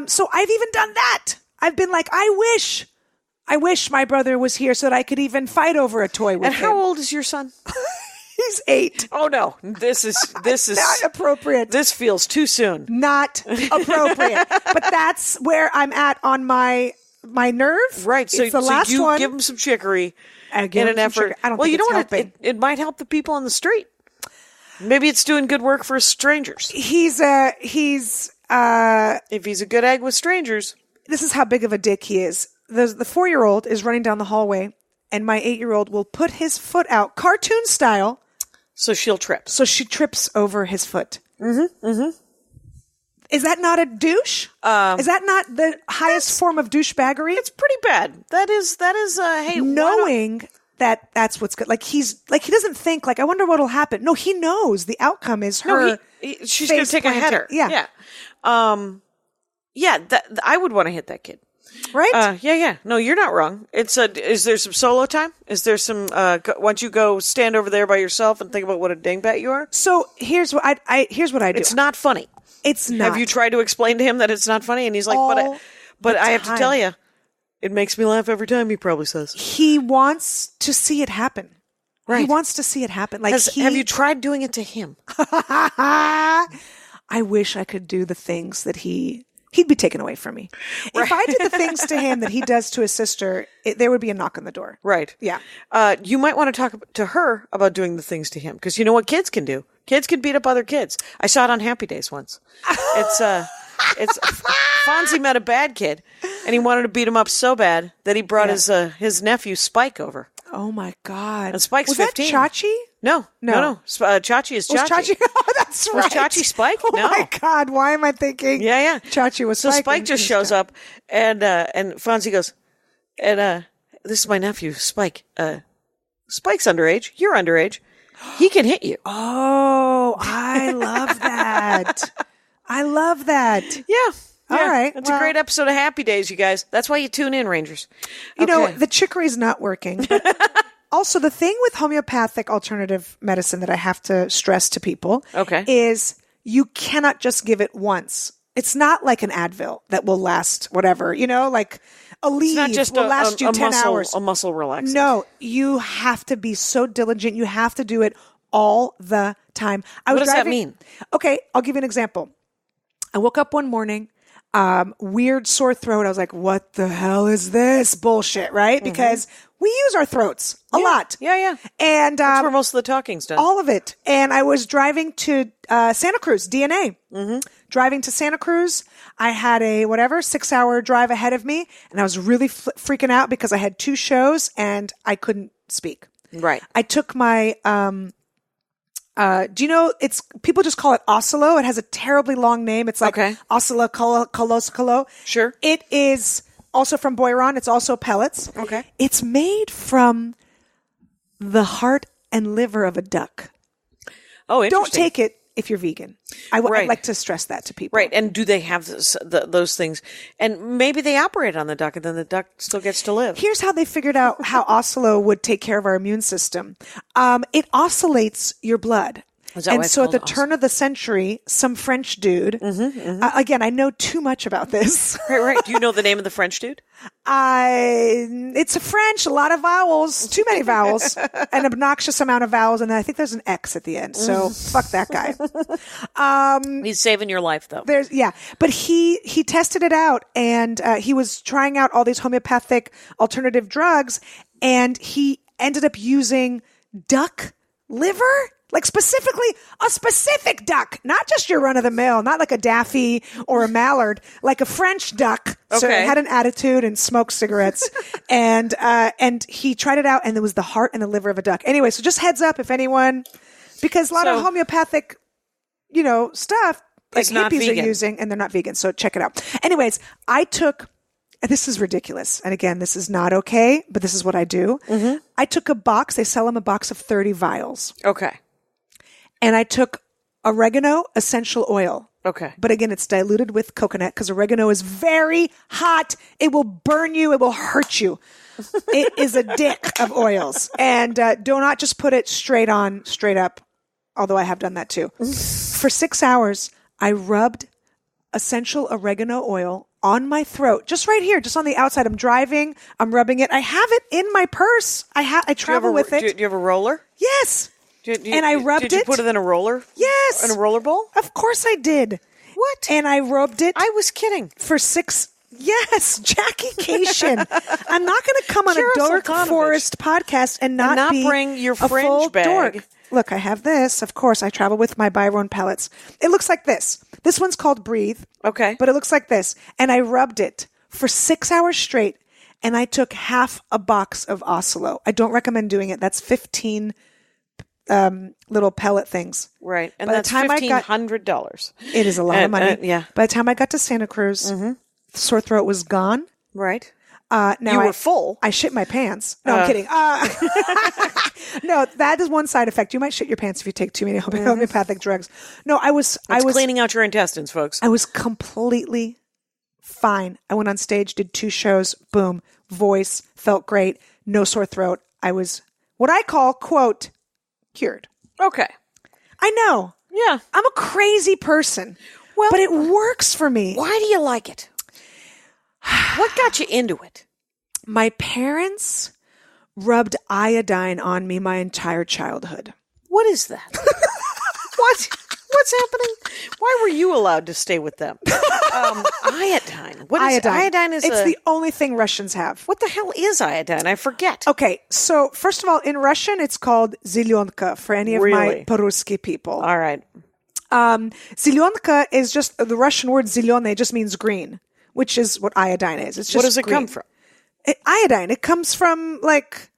So I've even done that. I've been like, I wish my brother was here so that I could even fight over a toy with him. And how old is your son? He's 8. Oh no, this is not appropriate. This feels too soon. Not appropriate. But that's where I'm at on my nerve. Right. So, it's the last you one. give him some chicory in an effort. I don't think it's helping. It might help the people on the street. Maybe it's doing good work for strangers. If he's a good egg with strangers. This is how big of a dick he is. The 4-year-old is running down the hallway, and my 8-year-old will put his foot out, cartoon style. So she'll trip. So she trips over his foot. Mm-hmm. Mm-hmm. Is that not a douche? Is that not the highest form of douchebaggery? It's pretty bad. That is. Hey, knowing that's what's good. Like he doesn't think like I wonder what'll happen. No, he knows the outcome is her. No, she's going to take a header. Yeah. Yeah. I would want to hit that kid. Right? Yeah. No, you're not wrong. Is there some solo time? Is there some, once you go stand over there by yourself and think about what a dingbat you are? So here's what I do. It's not funny. It's not. Have you tried to explain to him that it's not funny? And he's like, but I have to tell you, it makes me laugh every time, he probably says. He wants to see it happen. Right. He wants to see it happen. Like have you tried doing it to him? I wish I could do the things that he'd be taken away from me. Right. If I did the things to him that he does to his sister, there would be a knock on the door. Right. Yeah. You might want to talk to her about doing the things to him, because you know what kids can do. Kids can beat up other kids. I saw it on Happy Days once. It's Fonzie met a bad kid, and he wanted to beat him up so bad that he brought his nephew Spike over. Oh my God! And Spike's 15. That Chachi? No. Chachi is Chachi. Chachi? Oh, that's right. Was Chachi Spike? Oh no. my God! Why am I thinking? Yeah. Chachi was Spike. So Spike just shows up, and Fonzie goes, and this is my nephew Spike. Spike's underage. You're underage. He can hit you. Oh, I love that. I love that. Yeah. All right. It's a great episode of Happy Days, you guys. That's why you tune in, Rangers. You know, the chicory's not working. But also, the thing with homeopathic alternative medicine that I have to stress to people is you cannot just give it once. It's not like an Advil that will last whatever, like Aleve will last you 10 hours. A muscle relaxant. No, you have to be so diligent. You have to do it all the time. What does that mean? Okay, I'll give you an example. I woke up one morning, weird sore throat. I was like, what the hell is this bullshit, right? Mm-hmm. Because we use our throats a lot. Yeah. And that's where most of the talking's done. All of it. And I was driving to Santa Cruz, DNA. Mm-hmm. Driving to Santa Cruz. I had a 6-hour drive ahead of me. And I was really freaking out because I had 2 shows and I couldn't speak. Right. I took my Do you know people just call it Oslo? It has a terribly long name. It's like Oslo Koloscolo. Sure. It is also from Boiron. It's also pellets. Okay. It's made from the heart and liver of a duck. Oh, interesting. Don't take it if you're vegan. I'd like to stress that to people. Right. And do they have those things? And maybe they operate on the duck and then the duck still gets to live. Here's how they figured out how Oslo would take care of our immune system. It oscillates your blood. And so at the turn of the century, some French dude, again, I know too much about this. Right. Do you know the name of the French dude? It's a French, a lot of vowels, too many vowels, an obnoxious amount of vowels. And then I think there's an X at the end. So fuck that guy. He's saving your life though. But he tested it out and he was trying out all these homeopathic alternative drugs and he ended up using duck liver. Like specifically a specific duck, not just your run of the mill, not like a daffy or a mallard, like a French duck. Okay. So it had an attitude and smoked cigarettes. and he tried it out and it was the heart and the liver of a duck. Anyway, so just heads up if anyone, because a lot of homeopathic, stuff like hippies are using and they're not vegan. So check it out. Anyways, this is ridiculous. And again, this is not okay, but this is what I do. I took a box. They sell them a box of 30 vials. Okay. And I took oregano essential oil. Okay. But again, it's diluted with coconut because oregano is very hot. It will burn you. It will hurt you. It is a dick of oils. And do not just put it straight up, although I have done that too. For 6 hours, I rubbed essential oregano oil on my throat, just right here, just on the outside. I'm driving. I'm rubbing it. I have it in my purse. I travel with it. Do you have a roller? Yes. And I rubbed it. Did you put it in a roller? Yes. In a roller bowl? Of course I did. What? And I rubbed it. I was kidding. For 6... Yes, Jackie Cation. I'm not going to come on a Dork Forest podcast and not bring your fringe full bag. dork. Look, I have this. Of course, I travel with my Byron pellets. It looks like this. This one's called Breathe. Okay. But it looks like this. And I rubbed it for 6 hours straight. And I took half a box of Oslo. I don't recommend doing it. That's 15 little pellet things. Right. And that's $1,500. It is a lot of money. Yeah. By the time I got to Santa Cruz, the sore throat was gone. Right. Now you were full. I shit my pants. No, I'm kidding. No, that is one side effect. You might shit your pants if you take too many homeopathic drugs. No, I was cleaning out your intestines, folks. I was completely fine. I went on stage, did 2 shows, boom, voice, felt great, no sore throat. I was what I call, quote, cured. Okay. I know. Yeah. I'm a crazy person. Well, but it works for me. Why do you like it? What got you into it? My parents rubbed iodine on me my entire childhood. What is that? What's happening? Why were you allowed to stay with them? Iodine. What is iodine? It's the only thing Russians have. What the hell is iodine? I forget. Okay, so first of all, in Russian, it's called zelyonka for any of my Peruski people. All right. Zelyonka is just the Russian word zelyone. It just means green, which is what iodine is. It's just what does it green. come from? Iodine. It comes from like.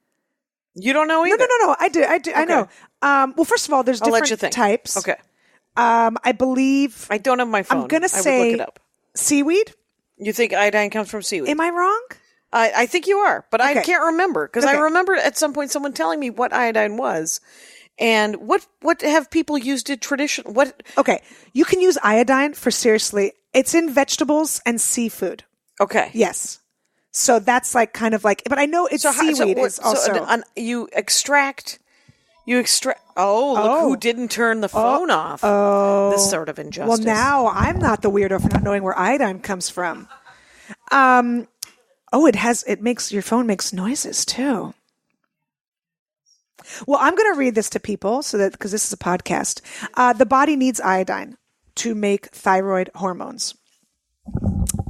You don't know either. No. I do. Okay. I know. Well, first of all, there's different types. Okay. I believe. I don't have my phone. I'm going to say would look it up. Seaweed. You think iodine comes from seaweed? Am I wrong? I think you are, but I can't remember because I Okay. remember at some point someone telling me what iodine was. And what have people used it traditionally? What? Okay. You can use iodine for seriously. It's in vegetables and seafood. Okay. Yes. So that's like kind of like, but I know it's seaweed is also. You extract. Oh, look who didn't turn the phone off. Oh. This sort of injustice. Well, now I'm not the weirdo for not knowing where iodine comes from. It makes your phone makes noises too. Well, I'm going to read this to people because this is a podcast. The body needs iodine to make thyroid hormones.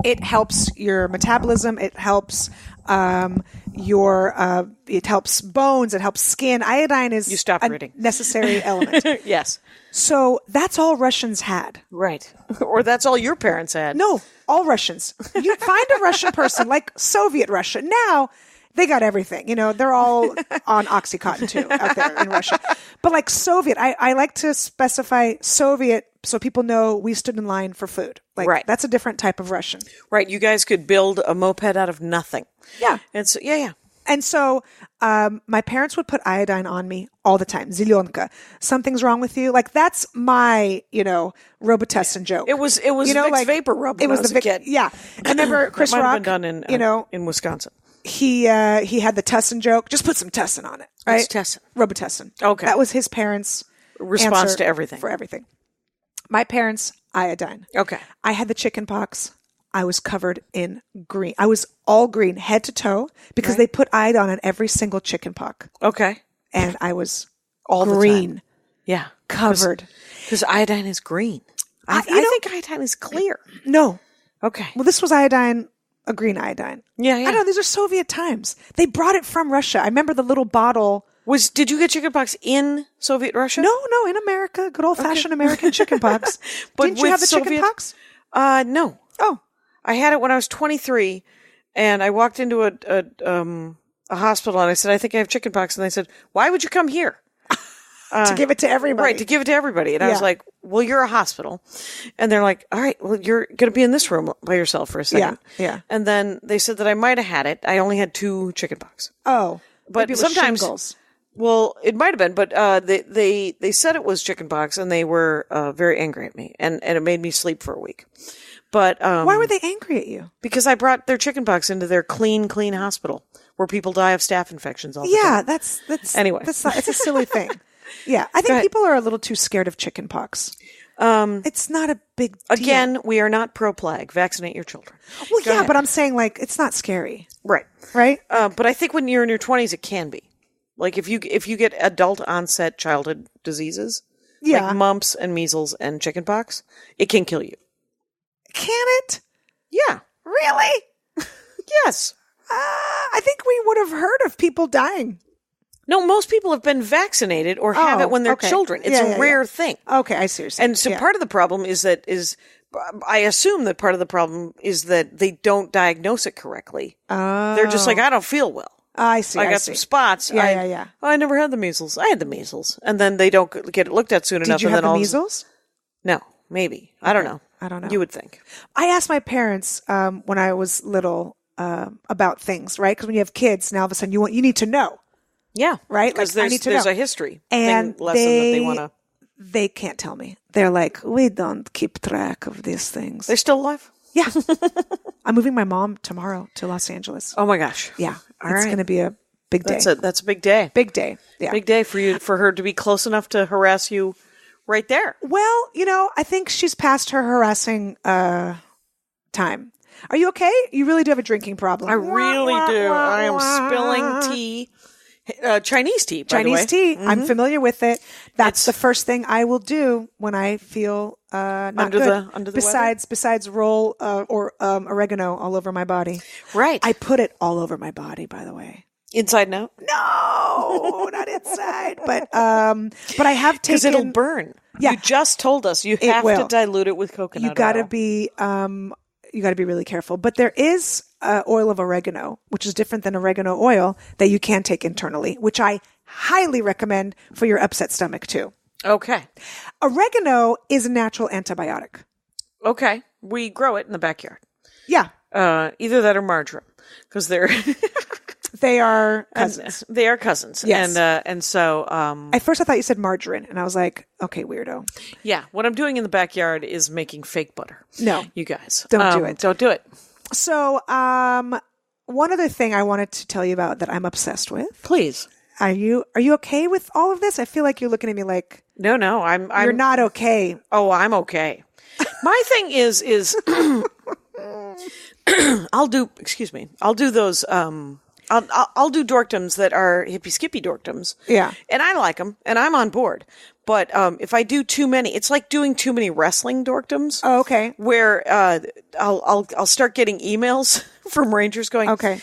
It helps your metabolism. It helps it helps bones. It helps skin. Iodine is a necessary element. Yes. So that's all Russians had. Right. Or that's all your parents had. No, all Russians. You find a Russian person like Soviet Russia. Now They got everything. They're all on Oxycontin too out there in Russia. But like Soviet, I like to specify Soviet so people know we stood in line for food. Like, right. That's a different type of Russian. Right. You guys could build a moped out of nothing. Yeah. And so, yeah. And so my parents would put iodine on me all the time. Zelyonka. Something's wrong with you. Like, that's my, Robitussin joke. It was Vicks Vapor Rub when I was a kid. Yeah. I remember Chris that might Rock, have been done in Wisconsin. He had the Tussin joke. Just put some Tussin on it. Right? What's Tussin? Robitussin. Okay. That was his parents' response answer to everything. For everything. My parents, iodine. Okay. I had the chicken pox. I was covered in green. I was all green, head to toe, because they put iodine on every single chicken pox. Okay. And I was all green. The time. Yeah. Covered. Because iodine is green. I think iodine is clear. No. Okay. Well, this was iodine, a green iodine. Yeah. I don't know. These are Soviet times. They brought it from Russia. I remember the little bottle. Did you get chickenpox in Soviet Russia? No, in America. Good old-fashioned American chickenpox. But didn't you have the chickenpox? No. Oh. I had it when I was 23, and I walked into a hospital, and I said, I think I have chickenpox. And they said, why would you come here? To give it to everybody. Right, to give it to everybody. And I was like, well, you're a hospital. And they're like, all right, well, you're going to be in this room by yourself for a second. Yeah. And then they said that I might have had it. I only had 2 chickenpox. Oh. But sometimes... Shingles. Well, it might have been, but they said it was chickenpox, and they were very angry at me, and it made me sleep for a week. But why were they angry at you? Because I brought their chickenpox into their clean hospital where people die of staph infections all the time. Yeah, that's anyway. It's a silly thing. Yeah, I think people are a little too scared of chickenpox. It's not a big deal. Again, we are not pro-plague. Vaccinate your children. Well, Go ahead. But I'm saying it's not scary. Right. Right? But I think when you're in your 20s, it can be. Like if you get adult onset childhood diseases, like mumps and measles and chickenpox, it can kill you. Can it? Yeah. Really? Yes. I think we would have heard of people dying. No, most people have been vaccinated or have it when they're children. It's a rare thing. Okay, I see what you're saying. And so part of the problem I assume that part of the problem is that they don't diagnose it correctly. Oh. They're just like, I don't feel well. I see. I got some spots. Yeah. I never had the measles. I had the measles. And then they don't get it looked at soon enough. Did you have the measles? No, maybe. I don't know. I don't know. You would think. I asked my parents when I was little about things, right? Because when you have kids, now all of a sudden you need to know. Yeah. Right? Because I need to there's know. a history and lesson that they want to. They can't tell me. They're like, we don't keep track of these things. They're still alive? Yeah. I'm moving my mom tomorrow to Los Angeles. Oh my gosh. Yeah. It's going to be a big day. That's a big day. Big day. Yeah. Big day for her to be close enough to harass you right there. Well, I think she's past her harassing time. Are you okay? You really do have a drinking problem. I really do. I am spilling tea. Chinese tea, by the way. Chinese tea. Mm-hmm. I'm familiar with it. That's the first thing I will do when I feel not under good. Under the besides roll oregano all over my body. Right. I put it all over my body, by the way. Inside and out? No, not inside. But I have taken... Because it'll burn. Yeah. You just told us you have to dilute it with coconut oil. You got to be really careful. But there is oil of oregano, which is different than oregano oil, that you can take internally, which I highly recommend for your upset stomach too. Okay. Oregano is a natural antibiotic. Okay. We grow it in the backyard. Yeah. Either that or marjoram, because they're... They are cousins. They are cousins. Yes. And so... At first I thought you said margarine, and I was like, okay, weirdo. Yeah. What I'm doing in the backyard is making fake butter. No. You guys. Don't do it. Don't do it. So, one other thing I wanted to tell you about that I'm obsessed with. Please. Are you okay with all of this? I feel like you're looking at me like... No, I'm You're not okay. Oh, I'm okay. My thing is I'll do those, I'll do dorkdoms that are hippie skippy dorkdoms. Yeah. And I like them and I'm on board. But, if I do too many, it's like doing too many wrestling dorkdoms. Oh, okay. Where, I'll start getting emails from Rangers going, okay,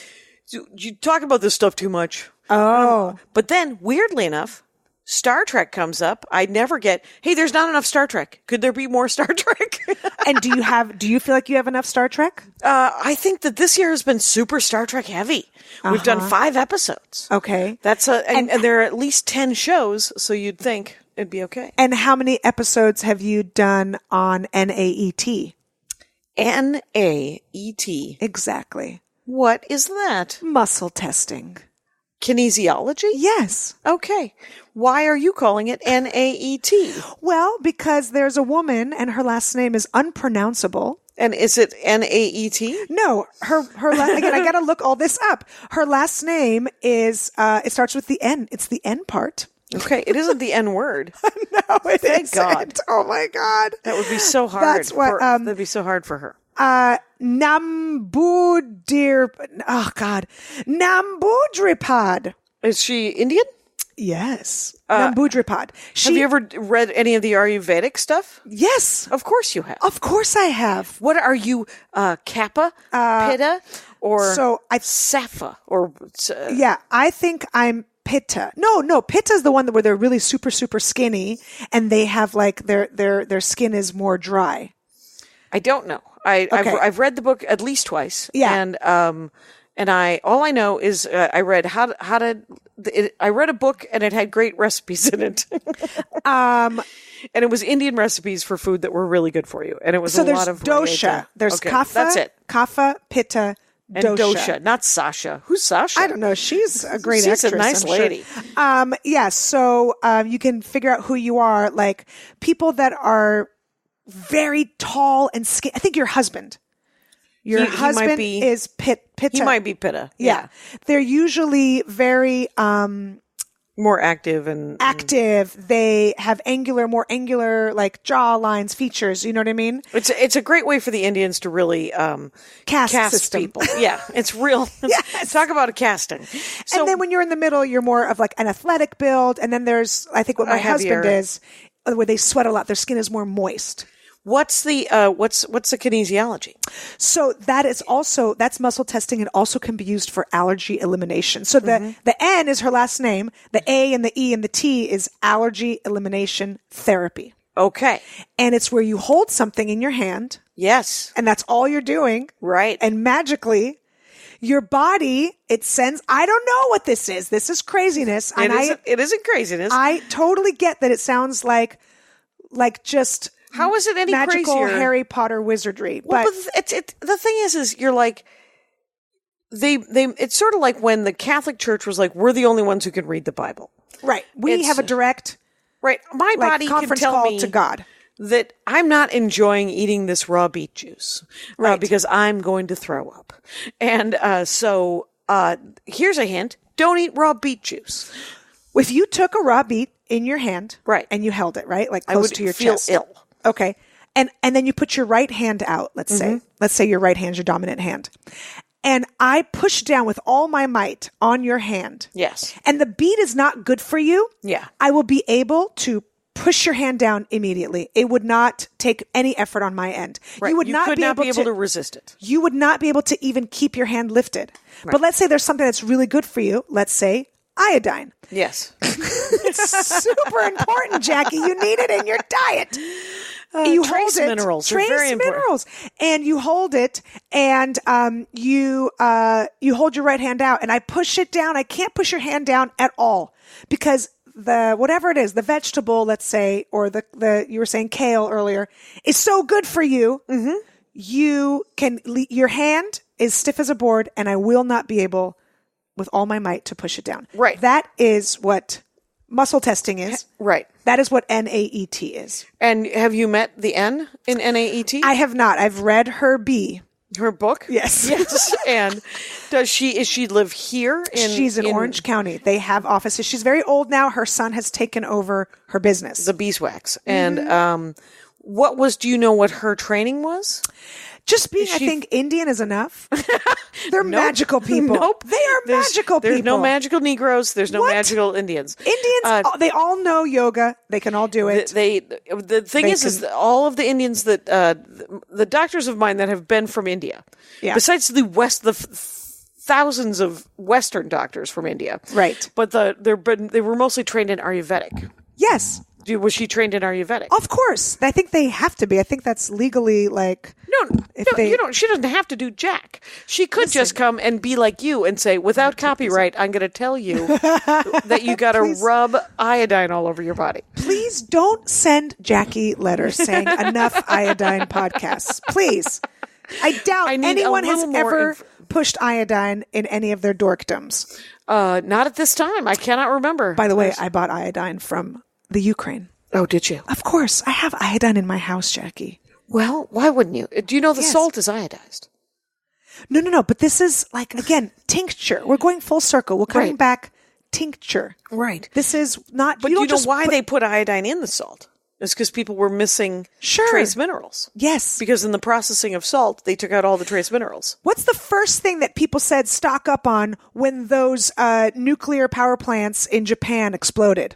you talk about this stuff too much. Oh. But then weirdly enough, Star Trek comes up, I never get, hey, there's not enough Star Trek. Could there be more Star Trek? And do you feel like you have enough Star Trek? I think that this year has been super Star Trek heavy. We've done 5 episodes. Okay. And there are at least 10 shows, so you'd think it'd be okay. And how many episodes have you done on NAET? NAET. Exactly. What is that? Muscle testing. Kinesiology? Yes. Okay. Why are you calling it NAET? Well, because there's a woman and her last name is unpronounceable. And is it NAET? No, again, I got to look all this up. Her last name is, it starts with the N. It's the N part. Okay. It isn't the N word. No, it Thank isn't. God. Oh my God. That would be so hard. That's what, that'd be so hard for her. Nambudripad. Is she Indian? Yes. Nambudripad. Have you ever read any of the Ayurvedic stuff? Yes. Of course you have. Of course I have. What are you, Kappa, Pitta, or Sattva? Or yeah, I think I'm Pitta. No, Pitta is the one where they're really super, super skinny and they have like their skin is more dry. I don't know. I've read the book at least twice. Yeah. And all I know is I read I read a book and it had great recipes in it. And it was Indian recipes for food that were really good for you. And it was a lot of dosha. There's kapha. That's it. Kapha, Pitta, and dosha, not Sasha. Who's Sasha? I don't know. She's a great actress. She's a nice lady. Sure. Yeah. So you can figure out who you are. Like people that are very tall and skinny. I think your husband. Your husband is Pitta. He might be Pitta. Yeah. They're usually very more active and active. They have more angular like jaw lines, features. You know what I mean? It's a great way for the Indians to really cast people. Yeah, it's real. Yes. Talk about a casting. So, and then when you're in the middle, you're more of like an athletic build. And then there's I think what my husband is, where they sweat a lot. Their skin is more moist. What's the kinesiology? So that's muscle testing and also can be used for allergy elimination. So the N is her last name. The A and the E and the T is allergy elimination therapy. Okay. And it's where you hold something in your hand. Yes. And that's all you're doing. Right. And magically your body, it sends, I don't know what this is. This is craziness. It isn't craziness. I totally get that it sounds like just how is it any magical crazier? Harry Potter wizardry. Well, but the thing is you're like, it's sort of like when the Catholic Church was like, we're the only ones who can read the Bible. Right. We have a direct My body conference can tell call me to God that I'm not enjoying eating this raw beet juice because I'm going to throw up. And so here's a hint. Don't eat raw beet juice. If you took a raw beet in your hand and you held it, right? Like close to your chest. I would feel ill. Okay. And then you put your right hand out, let's say your right hand's your dominant hand. And I push down with all my might on your hand. Yes. And the beat is not good for you. Yeah. I will be able to push your hand down immediately. It would not take any effort on my end. Right. You would not be able to resist it. You would not be able to even keep your hand lifted. Right. But let's say there's something that's really good for you. Let's say iodine. Yes. It's super important, Jackie. You need it in your diet. You trace hold it, minerals. Trace very minerals. And you hold it and you hold your right hand out and I push it down. I can't push your hand down at all because whatever it is, the vegetable, let's say, or the you were saying kale earlier, is so good for you. Mm-hmm. Your hand is stiff as a board and I will not be able with all my might to push it down. Right. That is what muscle testing is. Right. That is what NAET is. And have you met the N in NAET? I have not. I've read her B. Her book? Yes. Yes. And does she live here? She's in Orange County. They have offices. She's very old now. Her son has taken over her business. The beeswax. And do you know what her training was? Just being, I think, Indian is enough. They're magical people. Nope. They are magical people. There's no magical Negroes. There's no magical Indians. Indians, they all know yoga. They can all do it. The thing is all of the Indians the doctors of mine that have been from India, besides the thousands of Western doctors from India. Right. But they were mostly trained in Ayurvedic. Yes. Was she trained in Ayurvedic? Of course. I think they have to be. I think that's legally like... You don't. She doesn't have to do jack. She could just come and be like you and say, without copyright, I'm going to tell you that you got to rub iodine all over your body. Please don't send Jackie letters saying enough iodine podcasts. Please. I doubt anyone has ever pushed iodine in any of their dorkdoms. Not at this time. I cannot remember. By the way, I bought iodine from the Ukraine. Oh, did you? Of course. I have iodine in my house, Jackie. Well, why wouldn't you? Do you know the salt is iodized? No. But this is like, again, tincture. We're going full circle. We're coming back tincture. Right. This is not... But you know why they put iodine in the salt? It's because people were missing trace minerals. Yes. Because in the processing of salt, they took out all the trace minerals. What's the first thing that people said stock up on when those nuclear power plants in Japan exploded?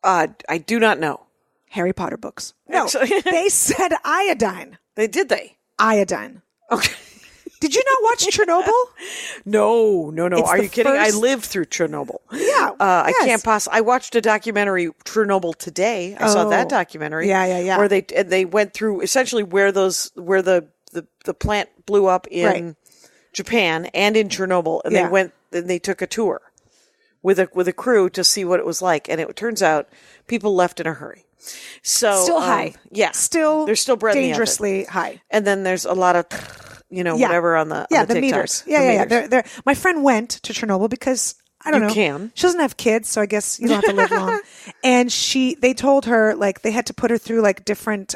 I do not know. Harry Potter books. No, they said iodine. Did they? Iodine. Okay. Did you not watch Chernobyl? No. Are you kidding? I lived through Chernobyl. Yeah. I can't I watched a documentary, Chernobyl Today. I saw that documentary. Yeah. Where they went through essentially where the plant blew up in Japan and in Chernobyl, and they went and they took a tour with a crew to see what it was like, and it turns out people left in a hurry. So still high. Yeah. There's still bread dangerously high. And then there's a lot of whatever on the the meters. Yeah. They're, my friend went to Chernobyl because I don't know. She doesn't have kids, so I guess you don't have to live long. And they told her like they had to put her through like different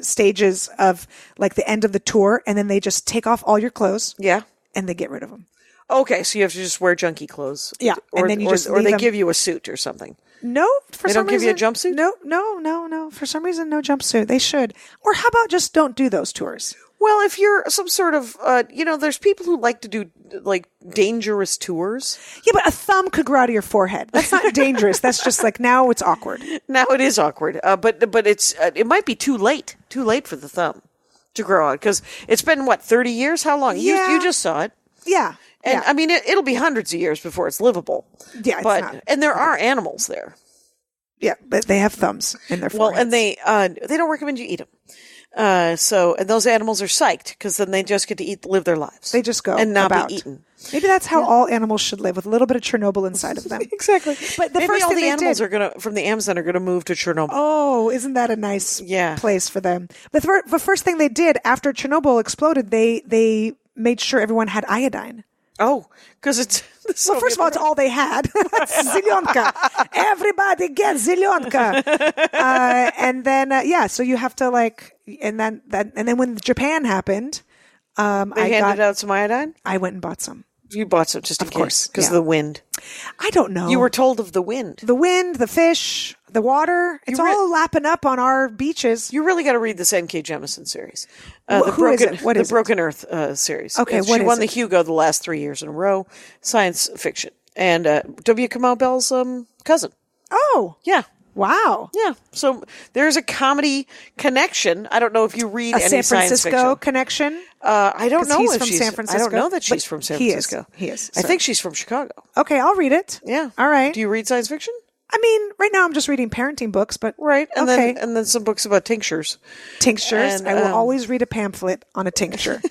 stages of like the end of the tour, and then they just take off all your clothes. Yeah. And they get rid of them. Okay, so you have to just wear junky clothes. Yeah. Or, and then you or they give you a suit or something. No, they don't give you a jumpsuit? No. For some reason, no jumpsuit. They should. Or how about just don't do those tours? Well, if you're some sort of, there's people who like to do like dangerous tours. Yeah, but a thumb could grow out of your forehead. That's not dangerous. That's just like now it's awkward. Now it is awkward. But it might be too late for the thumb to grow out because it's been 30 years? How long? Yeah. You just saw it. Yeah. And I mean, it'll be hundreds of years before it's livable. Yeah, but it's not. And there are animals there. Yeah, but they have thumbs in their foreheads. Well, and they don't recommend you eat them. And those animals are psyched because then they just get to live their lives. They just go and not about. be eaten. Maybe that's how all animals should live, with a little bit of Chernobyl inside of them. Exactly. But the Maybe first all thing the animals did, from the Amazon are gonna move to Chernobyl. Oh, isn't that a nice place for them? But the first thing they did after Chernobyl exploded, they made sure everyone had iodine. Oh, because it's... Well, first of all, it's all they had. Zilionka. Everybody get Zilionka. And then, so you have to and then when Japan happened, they handed out some iodine? I went and bought some. You bought some just in case because of the wind. I don't know. You were told of the wind. The wind, the fish, the water. It's all lapping up on our beaches. You really got to read this N.K. Jemisin series. Who is it? What is the Broken Earth series. Okay, she won the Hugo the last 3 years in a row. Science fiction. And W. Kamau Bell's cousin. Oh. Yeah. Wow. Yeah. So there's a comedy connection. I don't know if you read any San Francisco science fiction. Connection. I don't know if from San Francisco. I don't know that she's from San Francisco. He is. I think she's from Chicago. Okay, I'll read it. Yeah. All right. Do you read science fiction? I mean, right now I'm just reading parenting books, but and then some books about tinctures. Tinctures. I will always read a pamphlet on a tincture.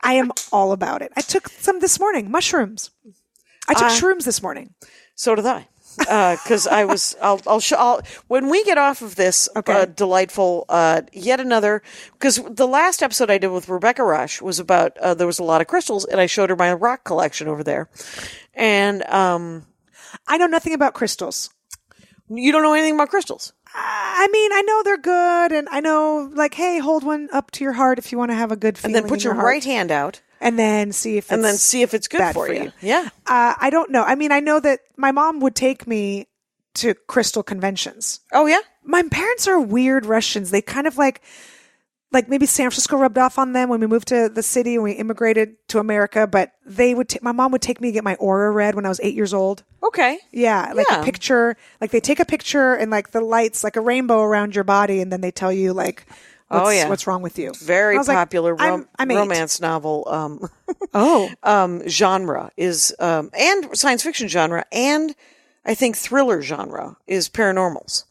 I am all about it. I took some this morning. Mushrooms. I took shrooms this morning. So did I. Because I was, when we get off of this delightful, yet another, because the last episode I did with Rebecca Rush was about, there was a lot of crystals, and I showed her my rock collection over there. And, I know nothing about crystals. You don't know anything about crystals? I mean, I know they're good, and I know, hey, hold one up to your heart if you want to have a good feeling. And then put your right hand out. And then see if it's good for you. Yeah. I don't know. I mean, I know that my mom would take me to crystal conventions. Oh, yeah? My parents are weird Russians. They kind of like maybe San Francisco rubbed off on them when we moved to the city and we immigrated to America. But my mom would take me to get my aura read when I was 8 years old. Okay. Yeah. A picture. They take a picture and the lights, like a rainbow around your body. And then they tell you what's wrong with you. Very popular romance novel. genre is, and science fiction genre, and I think thriller genre is paranormals.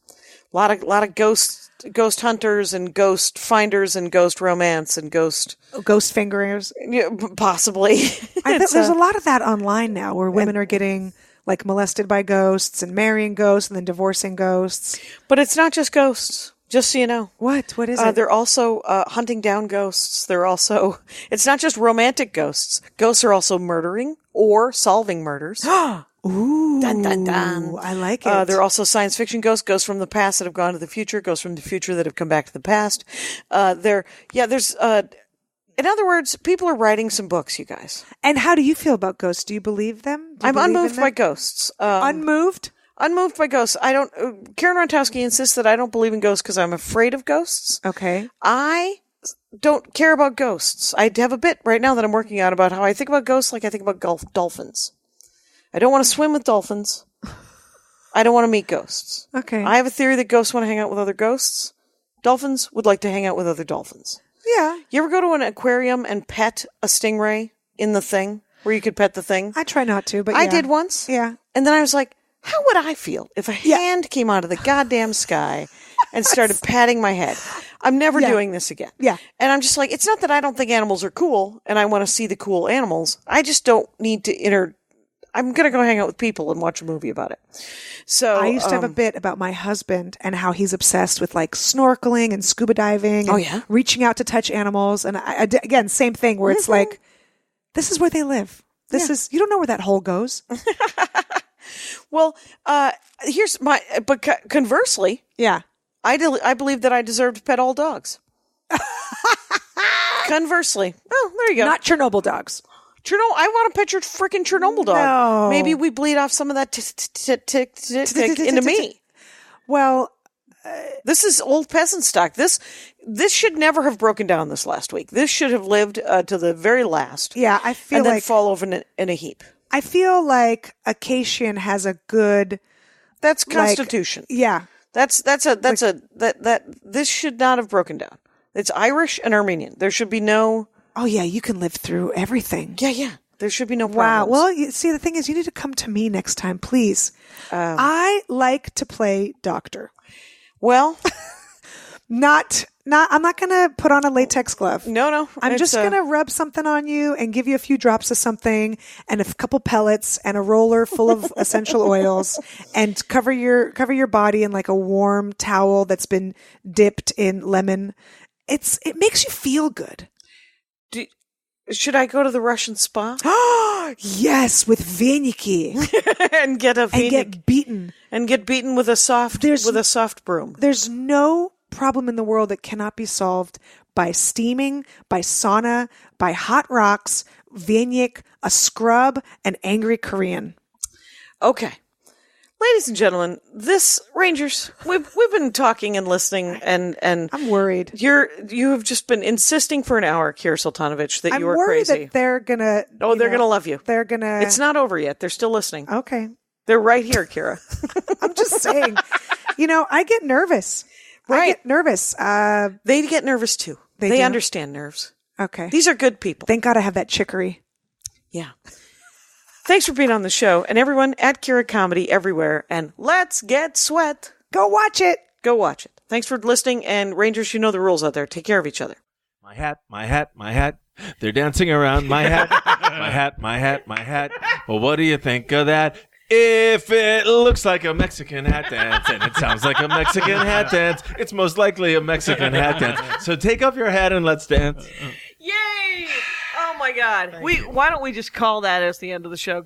A lot of ghost hunters and ghost finders and ghost romance and ghost fingerers. Yeah, possibly. There's a lot of that online now where women are getting like molested by ghosts and marrying ghosts and then divorcing ghosts. But it's not just ghosts. Just so you know. What is it? They're also hunting down ghosts. It's not just romantic ghosts. Ghosts are also murdering or solving murders. Ooh. Dun, dun, dun. I like it. There are also science fiction ghosts from the past that have gone to the future, ghosts from the future that have come back to the past. In other words, people are writing some books, you guys. And how do you feel about ghosts? Do you believe them? I'm unmoved by ghosts. Unmoved? Unmoved by ghosts. I don't. Karen Rontowski insists that I don't believe in ghosts because I'm afraid of ghosts. Okay. I don't care about ghosts. I have a bit right now that I'm working on about how I think about ghosts like I think about dolphins. I don't want to swim with dolphins. I don't want to meet ghosts. Okay. I have a theory that ghosts want to hang out with other ghosts. Dolphins would like to hang out with other dolphins. Yeah. You ever go to an aquarium and pet a stingray in the thing where you could pet the thing? I try not to, but I did once. Yeah. And then I was like, how would I feel if a hand came out of the goddamn sky and started patting my head? I'm never doing this again. Yeah. And I'm just like, it's not that I don't think animals are cool and I want to see the cool animals. I just don't need to I'm going to go hang out with people and watch a movie about it. So I used to have a bit about my husband and how he's obsessed with like snorkeling and scuba diving and reaching out to touch animals. And again, same thing where it's like, this is where they live. You don't know where that hole goes. Well, but conversely, I believe that I deserve to pet all dogs. Conversely. Oh, there you go. Not Chernobyl dogs. I want to pet your freaking Chernobyl dog. No. Maybe we bleed off some of that into me. Well, this is old peasant stock. This should never have broken down this last week. This should have lived to the very last. Yeah, I feel and like then fall over in a heap. I feel like Acacian has a good. That's Constitution. Yeah, this should not have broken down. It's Irish and Armenian. There should be no. Oh yeah, you can live through everything. Yeah. There should be no Wow. problems. Well, the thing is, you need to come to me next time, please. I like to play doctor. Well, I'm not going to put on a latex glove. No. I'm just going to rub something on you and give you a few drops of something and a couple pellets and a roller full of essential oils and cover your body in like a warm towel that's been dipped in lemon. It makes you feel good. Should I go to the Russian spa? Yes, with Venniki. and get beaten. And get beaten with a soft broom. There's no problem in the world that cannot be solved by steaming, by sauna, by hot rocks, Venniki, a scrub, and angry Korean. Okay. Ladies and gentlemen, Rangers, we've been talking and listening and I'm worried. You have just been insisting for an hour, Kira Soltanovich, that you are crazy. I'm worried that they're gonna they're gonna love you. They're gonna It's not over yet. They're still listening. Okay. They're right here, Kira. I'm just saying. I get nervous. Right. I get nervous. They get nervous too. They do? understand nerves. Okay. These are good people. Thank God I have that chicory. Yeah. Thanks for being on the show. And everyone at Kira Comedy everywhere. And let's get sweat. Go watch it. Go watch it. Thanks for listening. And Rangers, you know the rules out there. Take care of each other. My hat, my hat, my hat. They're dancing around my hat. My hat, my hat, my hat. Well, what do you think of that? If it looks like a Mexican hat dance and it sounds like a Mexican hat dance, it's most likely a Mexican hat dance. So take off your hat and let's dance. Yay! Oh my God. Why don't we just call that as the end of the show?